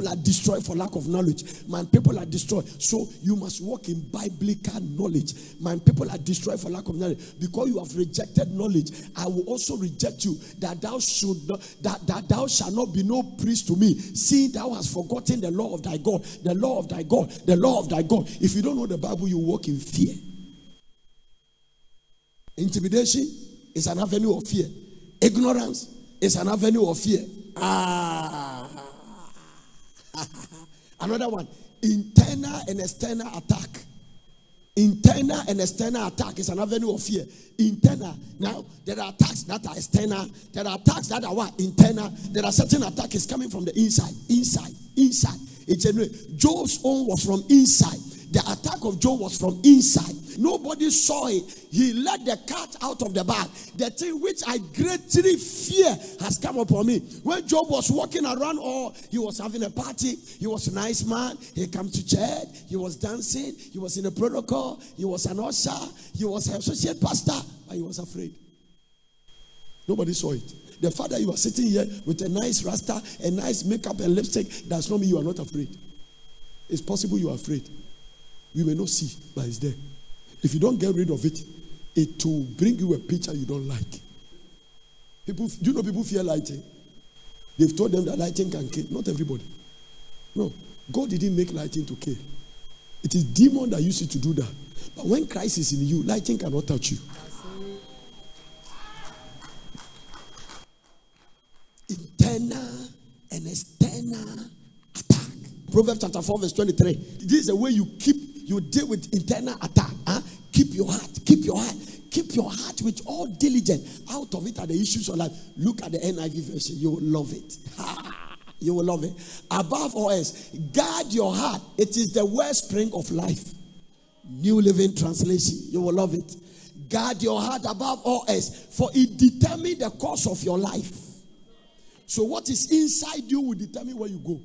Speaker 2: are destroyed for lack of knowledge. My people are destroyed. So you must walk in biblical knowledge. My people are destroyed for lack of knowledge. Because you have rejected knowledge, I will also reject you. That thou shalt not be no priest to me, seeing thou hast forgotten the law of thy God, the law of thy God, the law of thy God. If you don't know the Bible, you walk in fear. Intimidation is an avenue of fear. Ignorance is an avenue of fear. Another one, internal and external attack. Internal and external attack is an avenue of fear. Internal. Now, there are attacks that are external. There are attacks that are what? Internal. There are certain attacks coming from the inside. Inside. Job's own was from inside. The attack of Job was from inside. Nobody saw it. He let the cat out of the bag. The thing which I greatly fear has come upon me. When Job was walking around, or he was having a party, he was a nice man. He came to church. He was dancing. He was in a protocol. He was an usher. He was an associate pastor. But he was afraid. Nobody saw it. The fact that you are sitting here with a nice rasta, a nice makeup and lipstick, does not mean you are not afraid. It's possible you are afraid. You may not see, but it's there. If you don't get rid of it, it will bring you a picture you don't like. People, do you know people fear lighting? They've told them that lighting can kill. Not everybody. No. God didn't make lighting to kill. It is demon that used it to do that. But when Christ is in you, lighting cannot touch you. Internal and external attack. Proverbs chapter 4 verse 23. This is the way you deal with internal attack. Keep your heart with all diligence. Out of it are the issues of life. Look at the NIV version. You will love it. You will love it. Above all else, guard your heart. It is the wellspring of life. New Living Translation. You will love it. Guard your heart above all else, for it determines the course of your life. So what is inside you will determine where you go.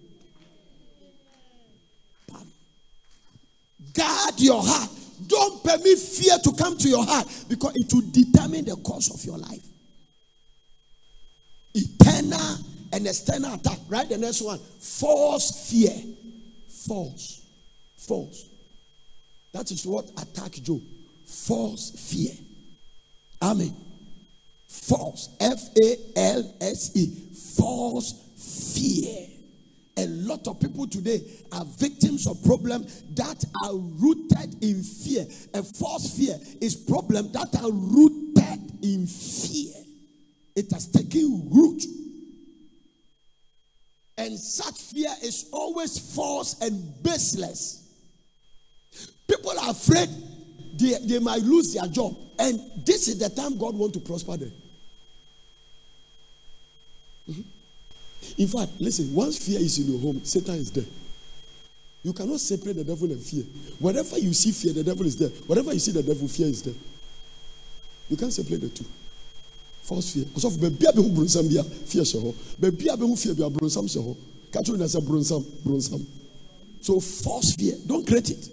Speaker 2: Guard your heart. Don't permit fear to come to your heart, because it will determine the course of your life. Internal and external attack. Right? The next one. False fear. False. That is what attacked Job. False fear. Amen. False. F-A-L-S-E. False fear. A lot of people today are victims of problems that are rooted in fear. A false fear is problems that are rooted in fear. It has taken root. And such fear is always false and baseless. People are afraid they might lose their job. And this is the time God wants to prosper them. In fact, listen, once fear is in your home, Satan is there. You cannot separate the devil and fear. Wherever you see fear, the devil is there. Wherever you see the devil, fear is there. You can't separate the two. False fear. Because of baby abe hu bronsam bia fear sheho. Baby abe hu fear bia bronsam sheho. Catch na say bronsam. So false fear, don't create it.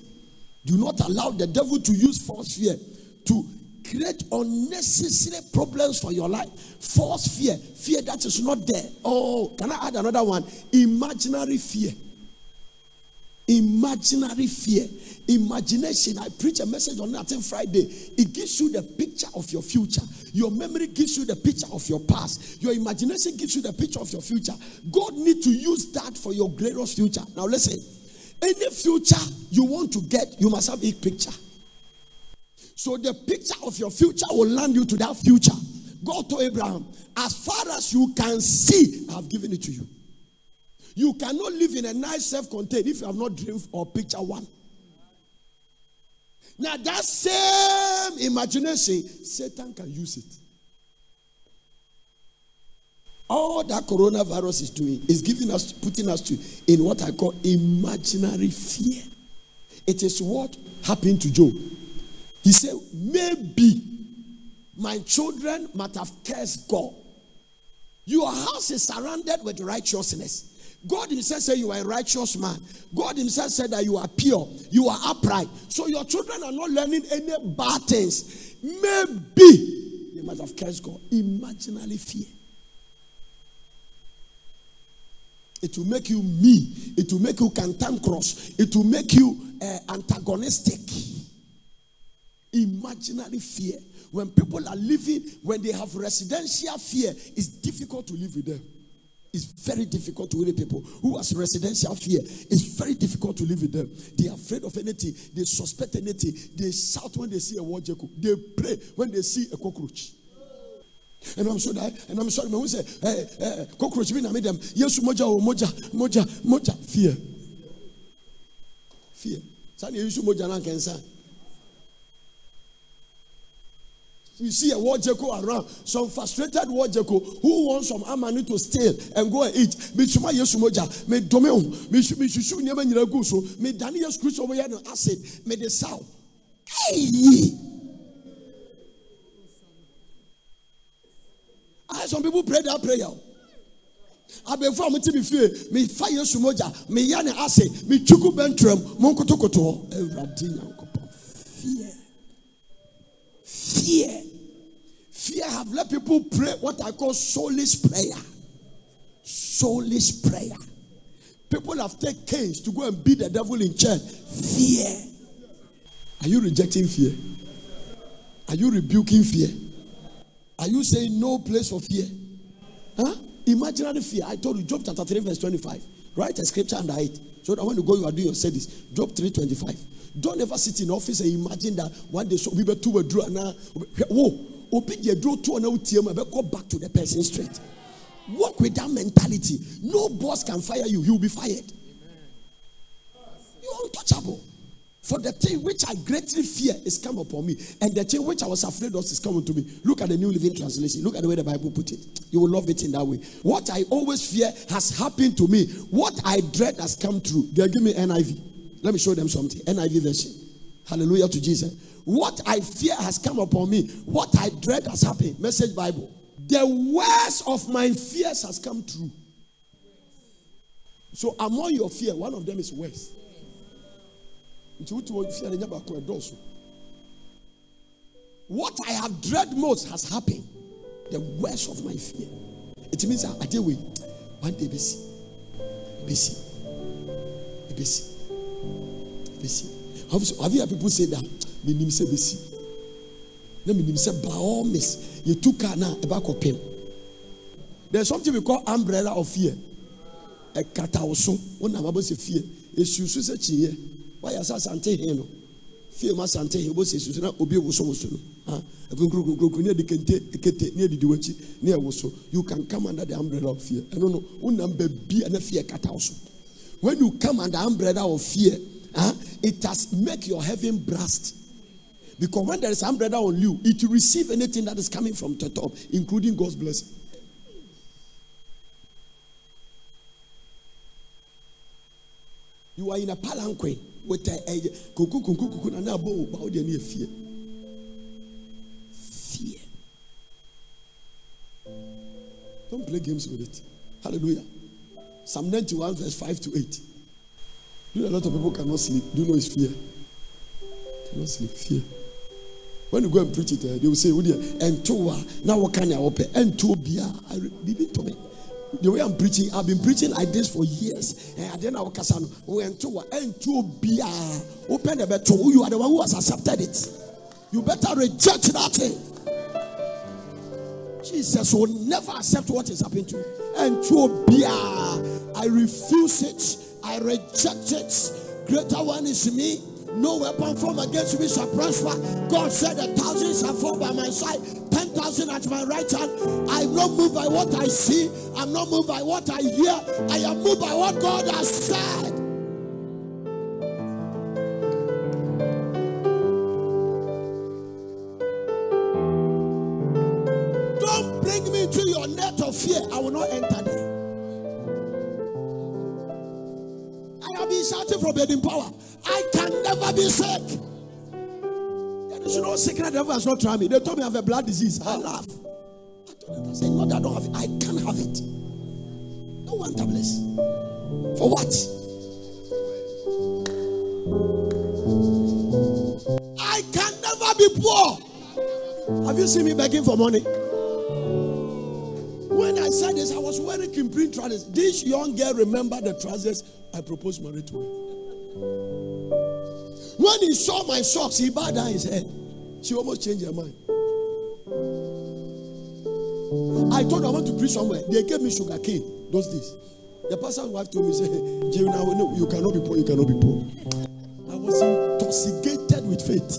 Speaker 2: Do not allow the devil to use false fear to create unnecessary problems for your life. False fear, fear that is not there. Oh, can I add another one? Imaginary fear. Imaginary fear. Imagination. I preach a message on that on Friday. It gives you the picture of your future. Your memory gives you the picture of your past. Your imagination gives you the picture of your future. God needs to use that for your glorious future. Now listen. Any future you want to get, you must have a picture. So the picture of your future will land you to that future. God told Abraham, as far as you can see, I have given it to you. You cannot live in a nice self-contained if you have not dreamed or picture one. Now that same imagination, Satan can use it. All that coronavirus is doing is giving us, putting us in what I call imaginary fear. It is what happened to Job. He said, maybe my children might have cursed God. Your house is surrounded with righteousness. God himself said you are a righteous man. God himself said that you are pure, you are upright. So your children are not learning any bad things. Maybe they might have cursed God. Imaginary fear. It will make you mean. It will make you cantankerous. It will make you antagonistic. Imaginary fear. When people are living, when they have residential fear, it's difficult to live with them. It's very difficult to live with people who has residential fear. It's very difficult to live with them. They are afraid of anything. They suspect anything. They shout when they see a war jackal. They pray when they see a cockroach. And I'm sure that, and I'm sorry, when we say, cockroach, me, I made them, yes, moja, fear. Fear. You see a war jackal around, some frustrated war jackal who wants some money to steal and go and eat. Me chuma yesu moja, me domeo, me shushu nyama nyiragu so, me Daniel screws over here no acid, me de sow. Hey! Some people pray that prayer. I before me to be fear, me fire sumoja, me yane ase, me chuku bentrum, monkotokoto, fear. Fear. Fear have let people pray what I call soulless prayer. Soulless prayer. People have taken canes to go and beat the devil in church. Fear. Are you rejecting fear? Are you rebuking fear? Are you saying no place for fear? Huh? Imaginary fear. I told you, Job chapter 3 verse 25. Write a scripture under it. So that when you go, you are doing your studies. Job 3:25. Don't ever sit in office and imagine that one day so we be two draw now. Whoa, open your draw to another team. Go back to the person straight. Work with that mentality. No boss can fire you. You will be fired. You are untouchable. For the thing which I greatly fear is come upon me, and the thing which I was afraid of is coming to me. Look at the New Living Translation. Look at the way the Bible put it. You will love it in that way. What I always fear has happened to me. What I dread has come true. They give me NIV. Let me show them something. NIV version. Hallelujah to Jesus. What I fear has come upon me. What I dread has happened. Message Bible. The worst of my fears has come true. So among your fear, one of them is worse. What I have dread most has happened. The worst of my fear. It means I deal with one day busy. Have you heard people say that? There's something we call umbrella of fear. A kataoso. One of us fear. It's you such a why is that Sante Heno? Fear my Sante, was his Susana, Obi was also. Near the Duchi, near Woso. You can come under the umbrella of fear. I don't know, one number be and a fear kataoso. When you come under the umbrella of fear, it has make your heaven burst. Because when there is umbrella on you, it will receive anything that is coming from the top, including God's blessing. You are in a palanquin with a kuku and a bow about the fear. Fear. Don't play games with it. Hallelujah. Psalm 91 verse 5 to 8. You know a lot of people cannot sleep. Do you know it's fear? Cannot sleep. Fear. When you go and preach it, they will say, and two now what can I open? And two beer. I be to me. The way I'm preaching, I've been preaching like this for years. And then I went to and two beer. Open the better. You are the one who has accepted it. You better reject that thing. Jesus will never accept what is happening to you. And to beer, I refuse it. I reject it. Greater one is me. No weapon formed against me shall prosper. God said 1,000 shall fall by my side, 10,000 at my right hand. I'm not moved by what I see. I'm not moved by what I hear. I am moved by what God has said. Don't bring me into your net of fear. I will not enter there. I have been shouting from bed in power. I can never be sick. There is no sickness. Devil has not tried me. They told me I have a blood disease. I laugh. I told them, I said, no, I don't have it. I can't have it. No one tablets. For what? I can never be poor. Have you seen me begging for money? When I said this, I was wearing Kimprint trousers. This young girl remembered the trousers I proposed marriage to her. When he saw my socks, he bowed down his head. She almost changed her mind. I told her I want to preach somewhere. They gave me sugar cane those days. The pastor's wife told me, say, Jay, now no, you cannot be poor, you cannot be poor. I was intoxicated with faith.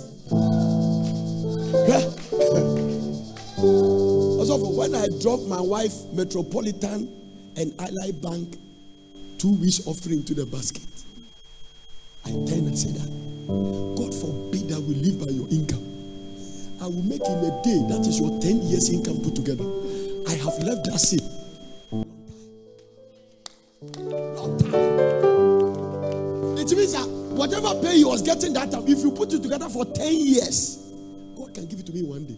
Speaker 2: Also, when I dropped my wife Metropolitan and Ally Bank 2 weeks offering to the basket, I turned and said that God forbid that we live by your income. I will make in a day, that is your 10 years income put together. I have left that seat. Long time. It means that whatever pay he was getting that time, if you put it together for 10 years, God can give it to me one day.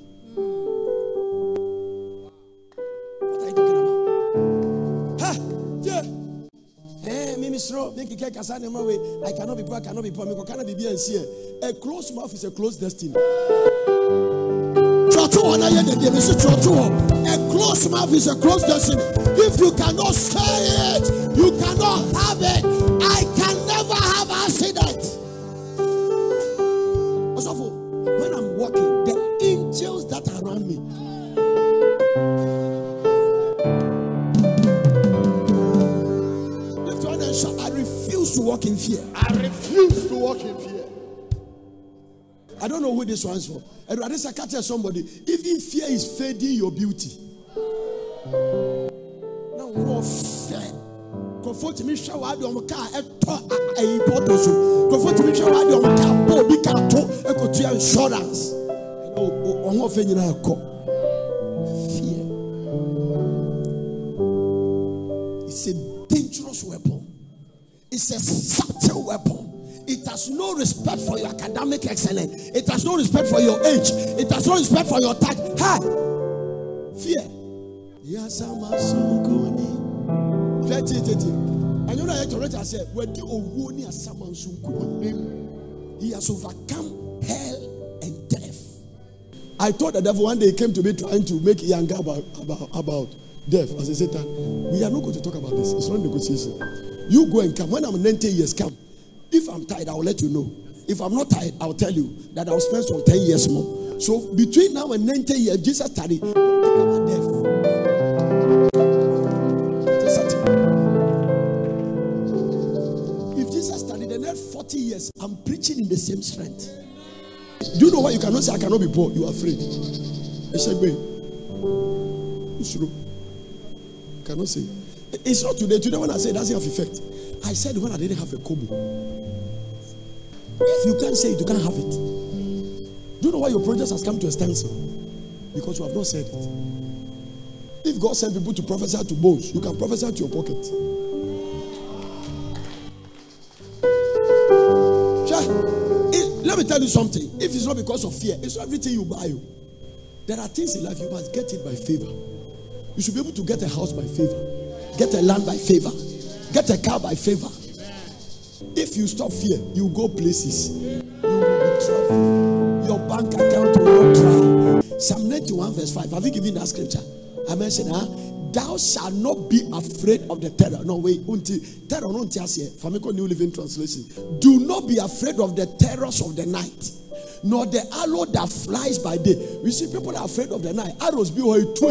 Speaker 2: What are you talking about? Ha! Yeah. I cannot be poor, I cannot be poor. A closed mouth is a closed destiny. A closed mouth is a closed destiny. If you cannot say it, you cannot have it. I can never have accident. When I'm walking, the angels that are around me, I refuse to walk in fear. I refuse to walk in fear. I don't know who this one's for. I'd rather say, tell somebody, even fear is fading your beauty. Now, what fear? Comfort me, shower on car, a photo. Comfort me, shower on car, body car, a coach insurance. Oh, I'm offending our cop. Fear. It's a dangerous weapon. It's a subtle weapon. It has no respect for your academic excellence. It has no respect for your age. It has no respect for your type. Hi! Fear. Yes, I'm and you know, I said, he has overcome hell and death. I thought the devil one day came to me trying to make younger about death. As I said, we are not going to talk about this. It's not negotiation. You go and come. When I'm 90 years, come. If I'm tired, I will let you know. If I'm not tired, I'll tell you that I'll spend some 10 years more. So between now and 90 years, Jesus studied. Don't talk about death. If Jesus studied the next 40 years, I'm preaching in the same strength. Do you know why you cannot say I cannot be poor? You are afraid. It's true. Cannot say. It's not today. Today when I say it doesn't have effect. I said when I didn't have a kobo. If you can't say it, you can't have it. Do you know why your project has come to a standstill? Because you have not said it. If God sent people to prophesy to bones, you can prophesy to your pocket. Let me tell you something. If it's not because of fear, it's not everything you buy. There are things in life you must get it by favor. You should be able to get a house by favor, get a land by favor, get a car by favor. If you stop fear, you go places. You will be traveling. Your bank account will not dry. Psalm 91 verse 5. Have you given that scripture? I mentioned, thou shalt not be afraid of the terror. No, wait. Terror, no, Famiko New Living Translation. Do not be afraid of the terrors of the night, nor the arrow that flies by day. We see people are afraid of the night. Arrows be away to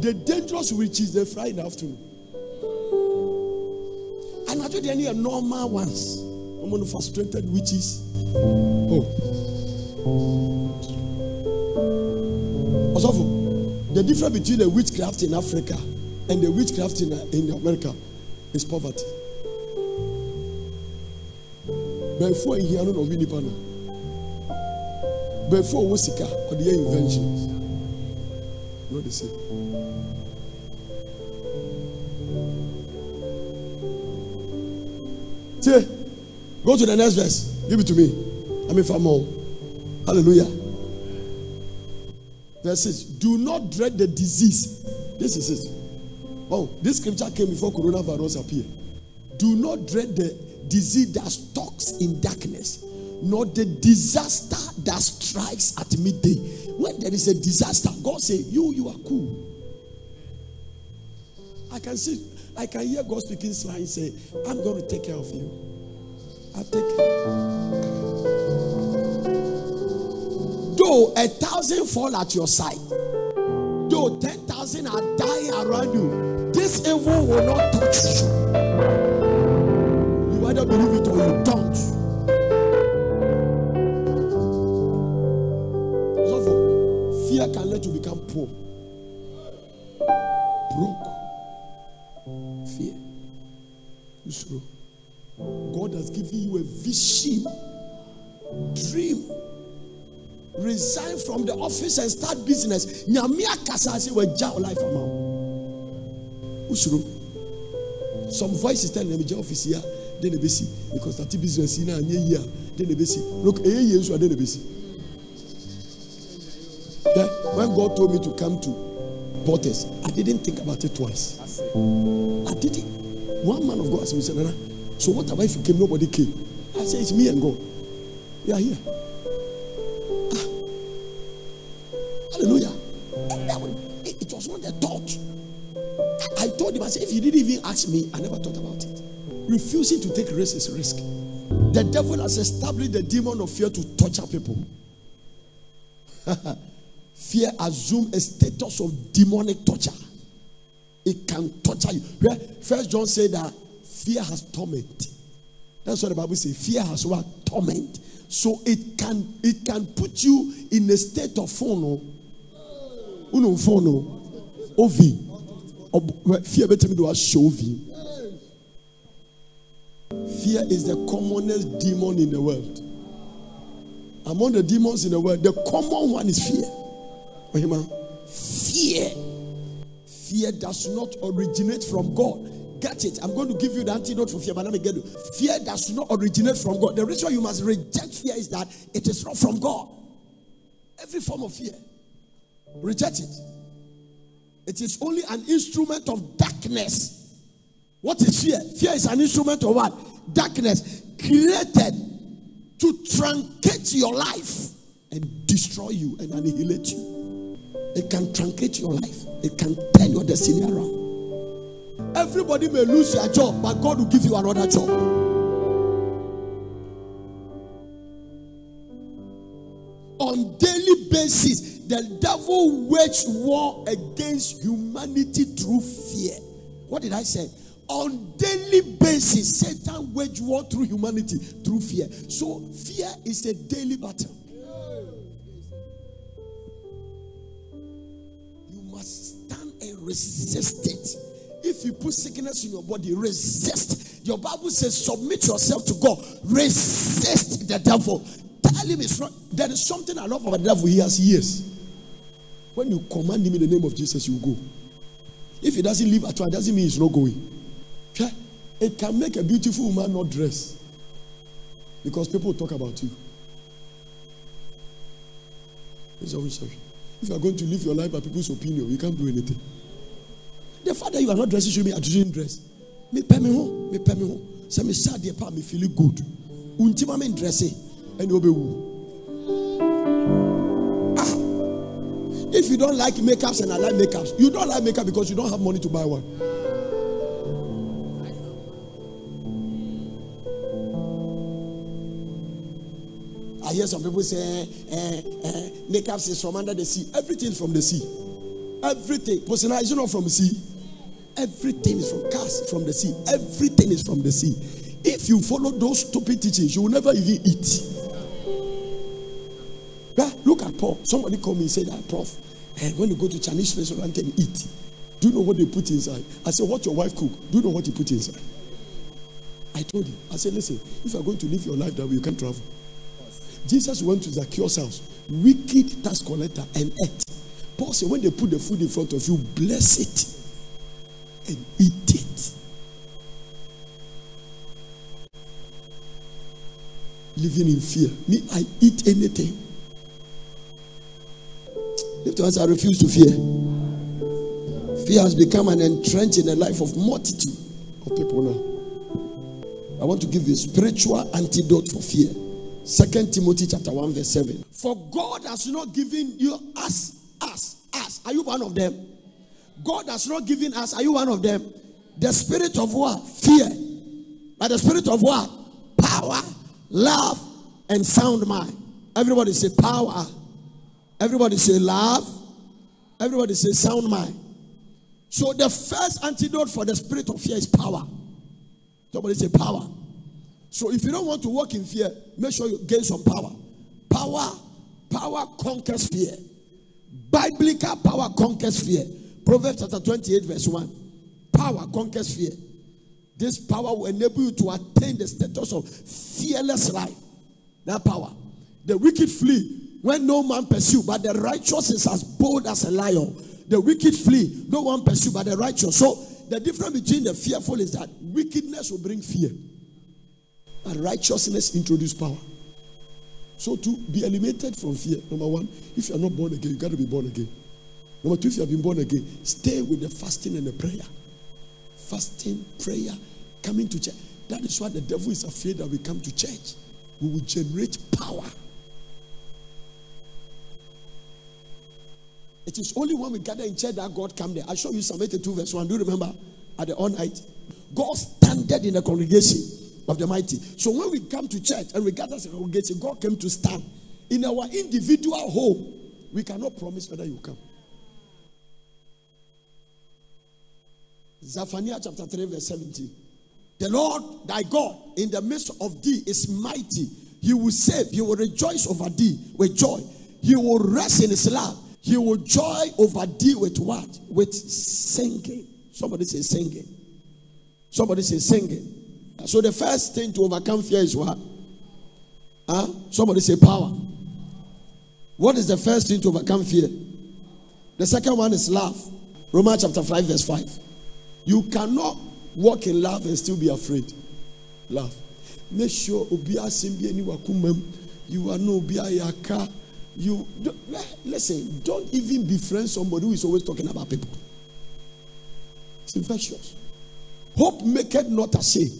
Speaker 2: the dangerous witches, they fly in the afternoon. And I told you, normal ones. I'm going to frustrated witches. Also, the difference between the witchcraft in Africa and the witchcraft in America is poverty. Before you hear no winning panel, before Wosika or the inventions, not the same. See, go to the next verse. Give it to me. I'm in Famo. Hallelujah. Verse 6. Do not dread the disease. This is it. Oh, this scripture came before coronavirus appeared. Do not dread the disease that stalks in darkness, nor the disaster that strikes at midday. When there is a disaster, God say, you are cool. I can hear God speaking slang say, I'm going to take care of you. I'll take care. Though 1,000 fall at your side, though 10,000 are dying around you, this evil will not touch you. You either believe it or you don't. So fear can let you become poor, broke. Fear. God has given you a vision, dream. Resign from the office and start business. Some voices telling them the office here, then they see because that business in a year, then they see. Look, a year so then they see. When God told me to come to Porters, I didn't think about it twice. I didn't. One man of God asked me, so what about if you came, nobody came? I said, it's me and God. We are here. Hallelujah. It was not a thought. I told him, I said, if you didn't even ask me, I never thought about it. Refusing to take risk is risk. The devil has established the demon of fear to torture people. Fear assumes a status of demonic torture. It can torture you. First John said that fear has torment. That's what the Bible says. Fear has what? Torment. So it can put you in a state of phono. Ovi. Fear better me do a show. Fear is the commonest demon in the world. Among the demons in the world, the common one is fear. Fear. Fear does not originate from God. Get it? I'm going to give you the antidote for fear, but let me get it. Fear does not originate from God. The reason you must reject fear is that it is not from God. Every form of fear, reject it. It is only an instrument of darkness. What is fear? Fear is an instrument of what? Darkness, created to truncate your life and destroy you and annihilate you. It can truncate your life. It can turn your destiny around. Everybody may lose their job, but God will give you another job. On daily basis, the devil waged war against humanity through fear. What did I say? On daily basis, Satan waged war through humanity through fear. So fear is a daily battle. You must stand and resist it. If you put sickness in your body, resist. Your Bible says, submit yourself to God. Resist the devil. Tell him it's not. There is something I love about the devil. He has ears. When you command him in the name of Jesus, you go. If he doesn't leave at all, it doesn't mean he's not going. Okay? It can make a beautiful woman not dress because people talk about you. If you are going to live your life by people's opinion, you can't do anything. The fact that you are not dressing should mean I didn't dress. Me pay me home. Say me sad me feeling good. Untima men dresse and obewu. If you don't like makeups and I like makeups, you don't like makeup because you don't have money to buy one. I hear some people say makeups is from under the sea. Everything is from the sea. Everything. Posina is not from the sea. Everything is from cars from the sea. Everything is from the sea. If you follow those stupid teachings, you will never even eat. Yeah, look at Paul. Somebody called me and said that, Prof, and when you go to Chinese restaurant and eat, do you know what they put inside? I said, what your wife cook? Do you know what you put inside? I told him. I said, listen, if you are going to live your life that way, you can't travel. Jesus went to Zacchaeus' house, wicked tax collector, and ate. Paul said, when they put the food in front of you, bless it and eat it. Living in fear. Me, I eat anything. Lift your hands. I refuse to fear. Fear has become an entrench in the life of multitude of people now. I want to give you a spiritual antidote for fear. 2 Timothy chapter 1 verse 7. For God has not given you us. Are you one of them? God has not given us. Are you one of them? The spirit of what? Fear. But the spirit of what? Power, love, and sound mind. Everybody say power. Everybody say love. Everybody say sound mind. So the first antidote for the spirit of fear is power. Somebody say power. So if you don't want to walk in fear, make sure you gain some power. Power conquers fear. Biblical power conquers fear. Proverbs chapter 28 verse 1. Power conquers fear. This power will enable you to attain the status of fearless life. That power. The wicked flee when no man pursue, but the righteous is as bold as a lion. The wicked flee, no one pursue, but the righteous. So the difference between the fearful is that wickedness will bring fear, and righteousness introduce power. So to be eliminated from fear, number one, if you are not born again, you got to be born again. Number two, if you have been born again, stay with the fasting and the prayer. Fasting, prayer, coming to church. That is why the devil is afraid that we come to church. We will generate power. It is only when we gather in church that God comes there. I show you Psalm 82 verse 1. Do you remember? At the all night, God standeth in the congregation of the mighty. So when we come to church and we gather as a congregation, God came to stand. In our individual home, we cannot promise whether you come. Zephaniah chapter 3 verse 17. The Lord thy God in the midst of thee is mighty. He will save. He will rejoice over thee with joy. He will rest in his love. He will joy over thee with what? With singing. Somebody say singing. Somebody say singing. So the first thing to overcome fear is what? Somebody say power. What is the first thing to overcome fear? The second one is love. Romans chapter 5 verse 5. You cannot walk in love and still be afraid. Love. Make sure you are no yaka. You listen, don't even befriend somebody who is always talking about people. It's infectious. Hope maketh not ashamed.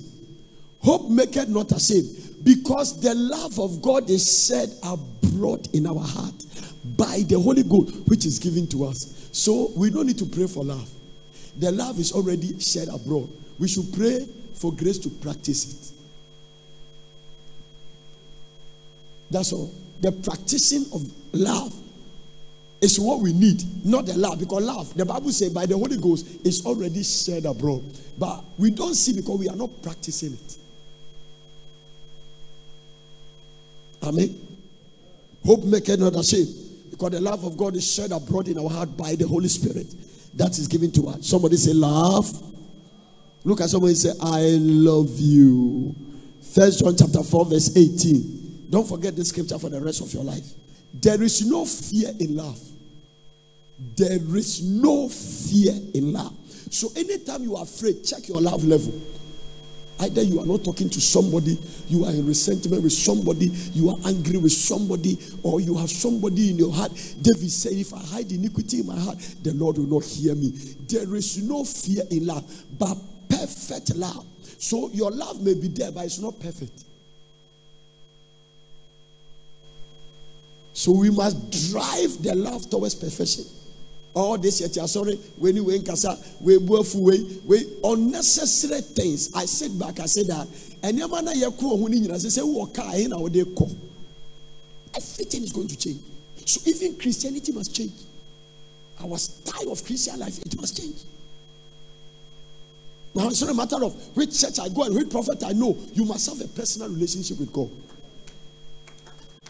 Speaker 2: Hope maketh not ashamed, because the love of God is shed abroad in our heart by the Holy Ghost which is given to us. So we don't need to pray for love. The love is already shed abroad. We should pray for grace to practice it. That's all. The practicing of love is what we need, not the love. Because love, the Bible says by the Holy Ghost, is already shed abroad. But we don't see because we are not practicing it. Amen. Hope maketh not ashamed, because the love of God is shed abroad in our heart by the Holy Spirit that is given to us. Somebody say love. Look at somebody and say, I love you. 1 John chapter 4 verse 18. Don't forget this scripture for the rest of your life. There is no fear in love. There is no fear in love. So anytime you are afraid, check your love level. Either you are not talking to somebody, you are in resentment with somebody, you are angry with somebody, or you have somebody in your heart. David said, if I hide iniquity in my heart, the Lord will not hear me. There is no fear in love, but perfect love. So your love may be there, but it's not perfect. So we must drive the love towards perfection. All this yet, sorry, when you went casa, we both we unnecessary things. I said back, I said that, and your man, you call when you say, walk in our day call. Everything is going to change. So even Christianity must change. Our style of Christian life, it must change. Now it's not a matter of which church I go and which prophet I know. You must have a personal relationship with God.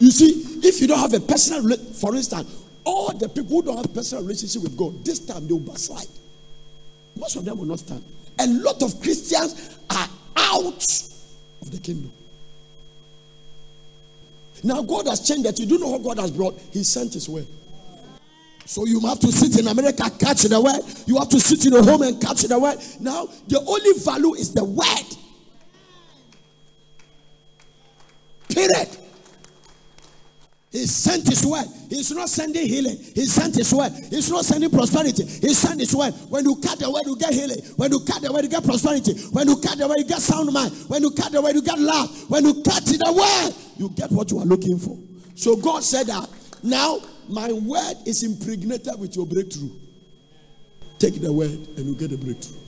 Speaker 2: You see, if you don't have a personal, for instance, all the people who don't have a personal relationship with God, this time they will backslide. Most of them will not stand. A lot of Christians are out of the kingdom. Now God has changed that. You do know what God has brought. He sent his word. So you have to sit in America, catch the word. You have to sit in your home and catch the word. Now the only value is the word. Period. He sent his word. He's not sending healing. He sent his word. He's not sending prosperity. He sent his word. When you cut the word, you get healing. When you cut the word, you get prosperity. When you cut the word, you get sound mind. When you cut the word, you get love. When you cut the word, you get what you are looking for. So God said that now my word is impregnated with your breakthrough. Take the word and you get the breakthrough.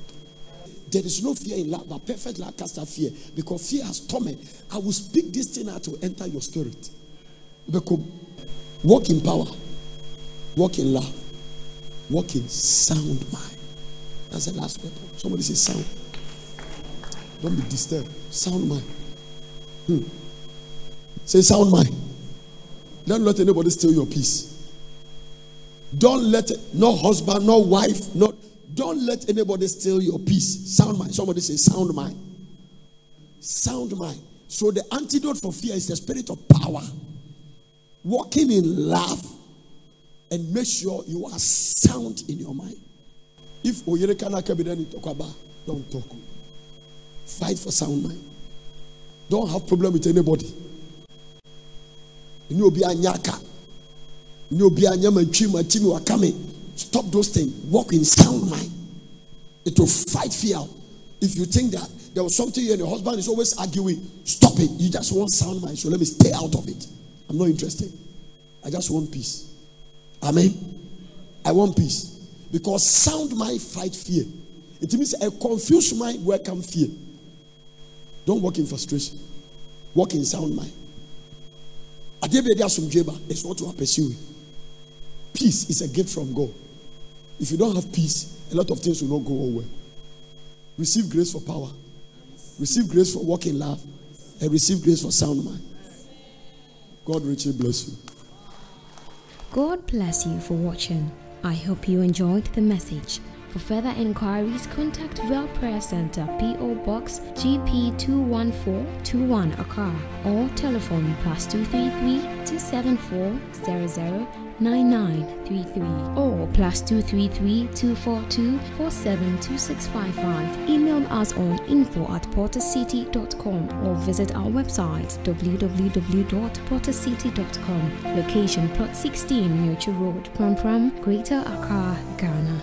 Speaker 2: There is no fear in love, but perfect love casts out fear. Because fear has torment. I will speak this thing out to enter your spirit. Walk in power, walk in love, walk in sound mind. That's the last weapon. Somebody say sound. Don't be disturbed. Sound mind. Say sound mind. Don't let anybody steal your peace. Don't let no husband, no wife, don't let anybody steal your peace. Sound mind. Somebody say sound mind. Sound mind. So the antidote for fear is the spirit of power. Walking in love and make sure you are sound in your mind. If Oyere talk about, don't talk. Fight for sound mind. Don't have problem with anybody. You be a nyaka. You be a nyama. Stop those things. Walk in sound mind. It will fight fear. If you think that there was something you and your husband is always arguing, stop it. You just want sound mind. So let me stay out of it. I'm not interested. I just want peace. Amen. I want peace. Because sound mind fight fear. It means a confused mind welcome fear. Don't walk in frustration. Walk in sound mind. It's what you are pursuing. Peace is a gift from God. If you don't have peace, a lot of things will not go well. Receive grace for power. Receive grace for walking in love. And receive grace for sound mind. God richly bless you.
Speaker 3: God bless you for watching. I hope you enjoyed the message. For further inquiries, contact Well Prayer Center, P.O. Box GP 21421 Accra, or telephone +233 274 009933 or +233 242 472655. Email us on info@portercity.com or visit our website www.portercity.com. Location Plot 16, Nurture Road, Pram Pram, Greater Accra, Ghana.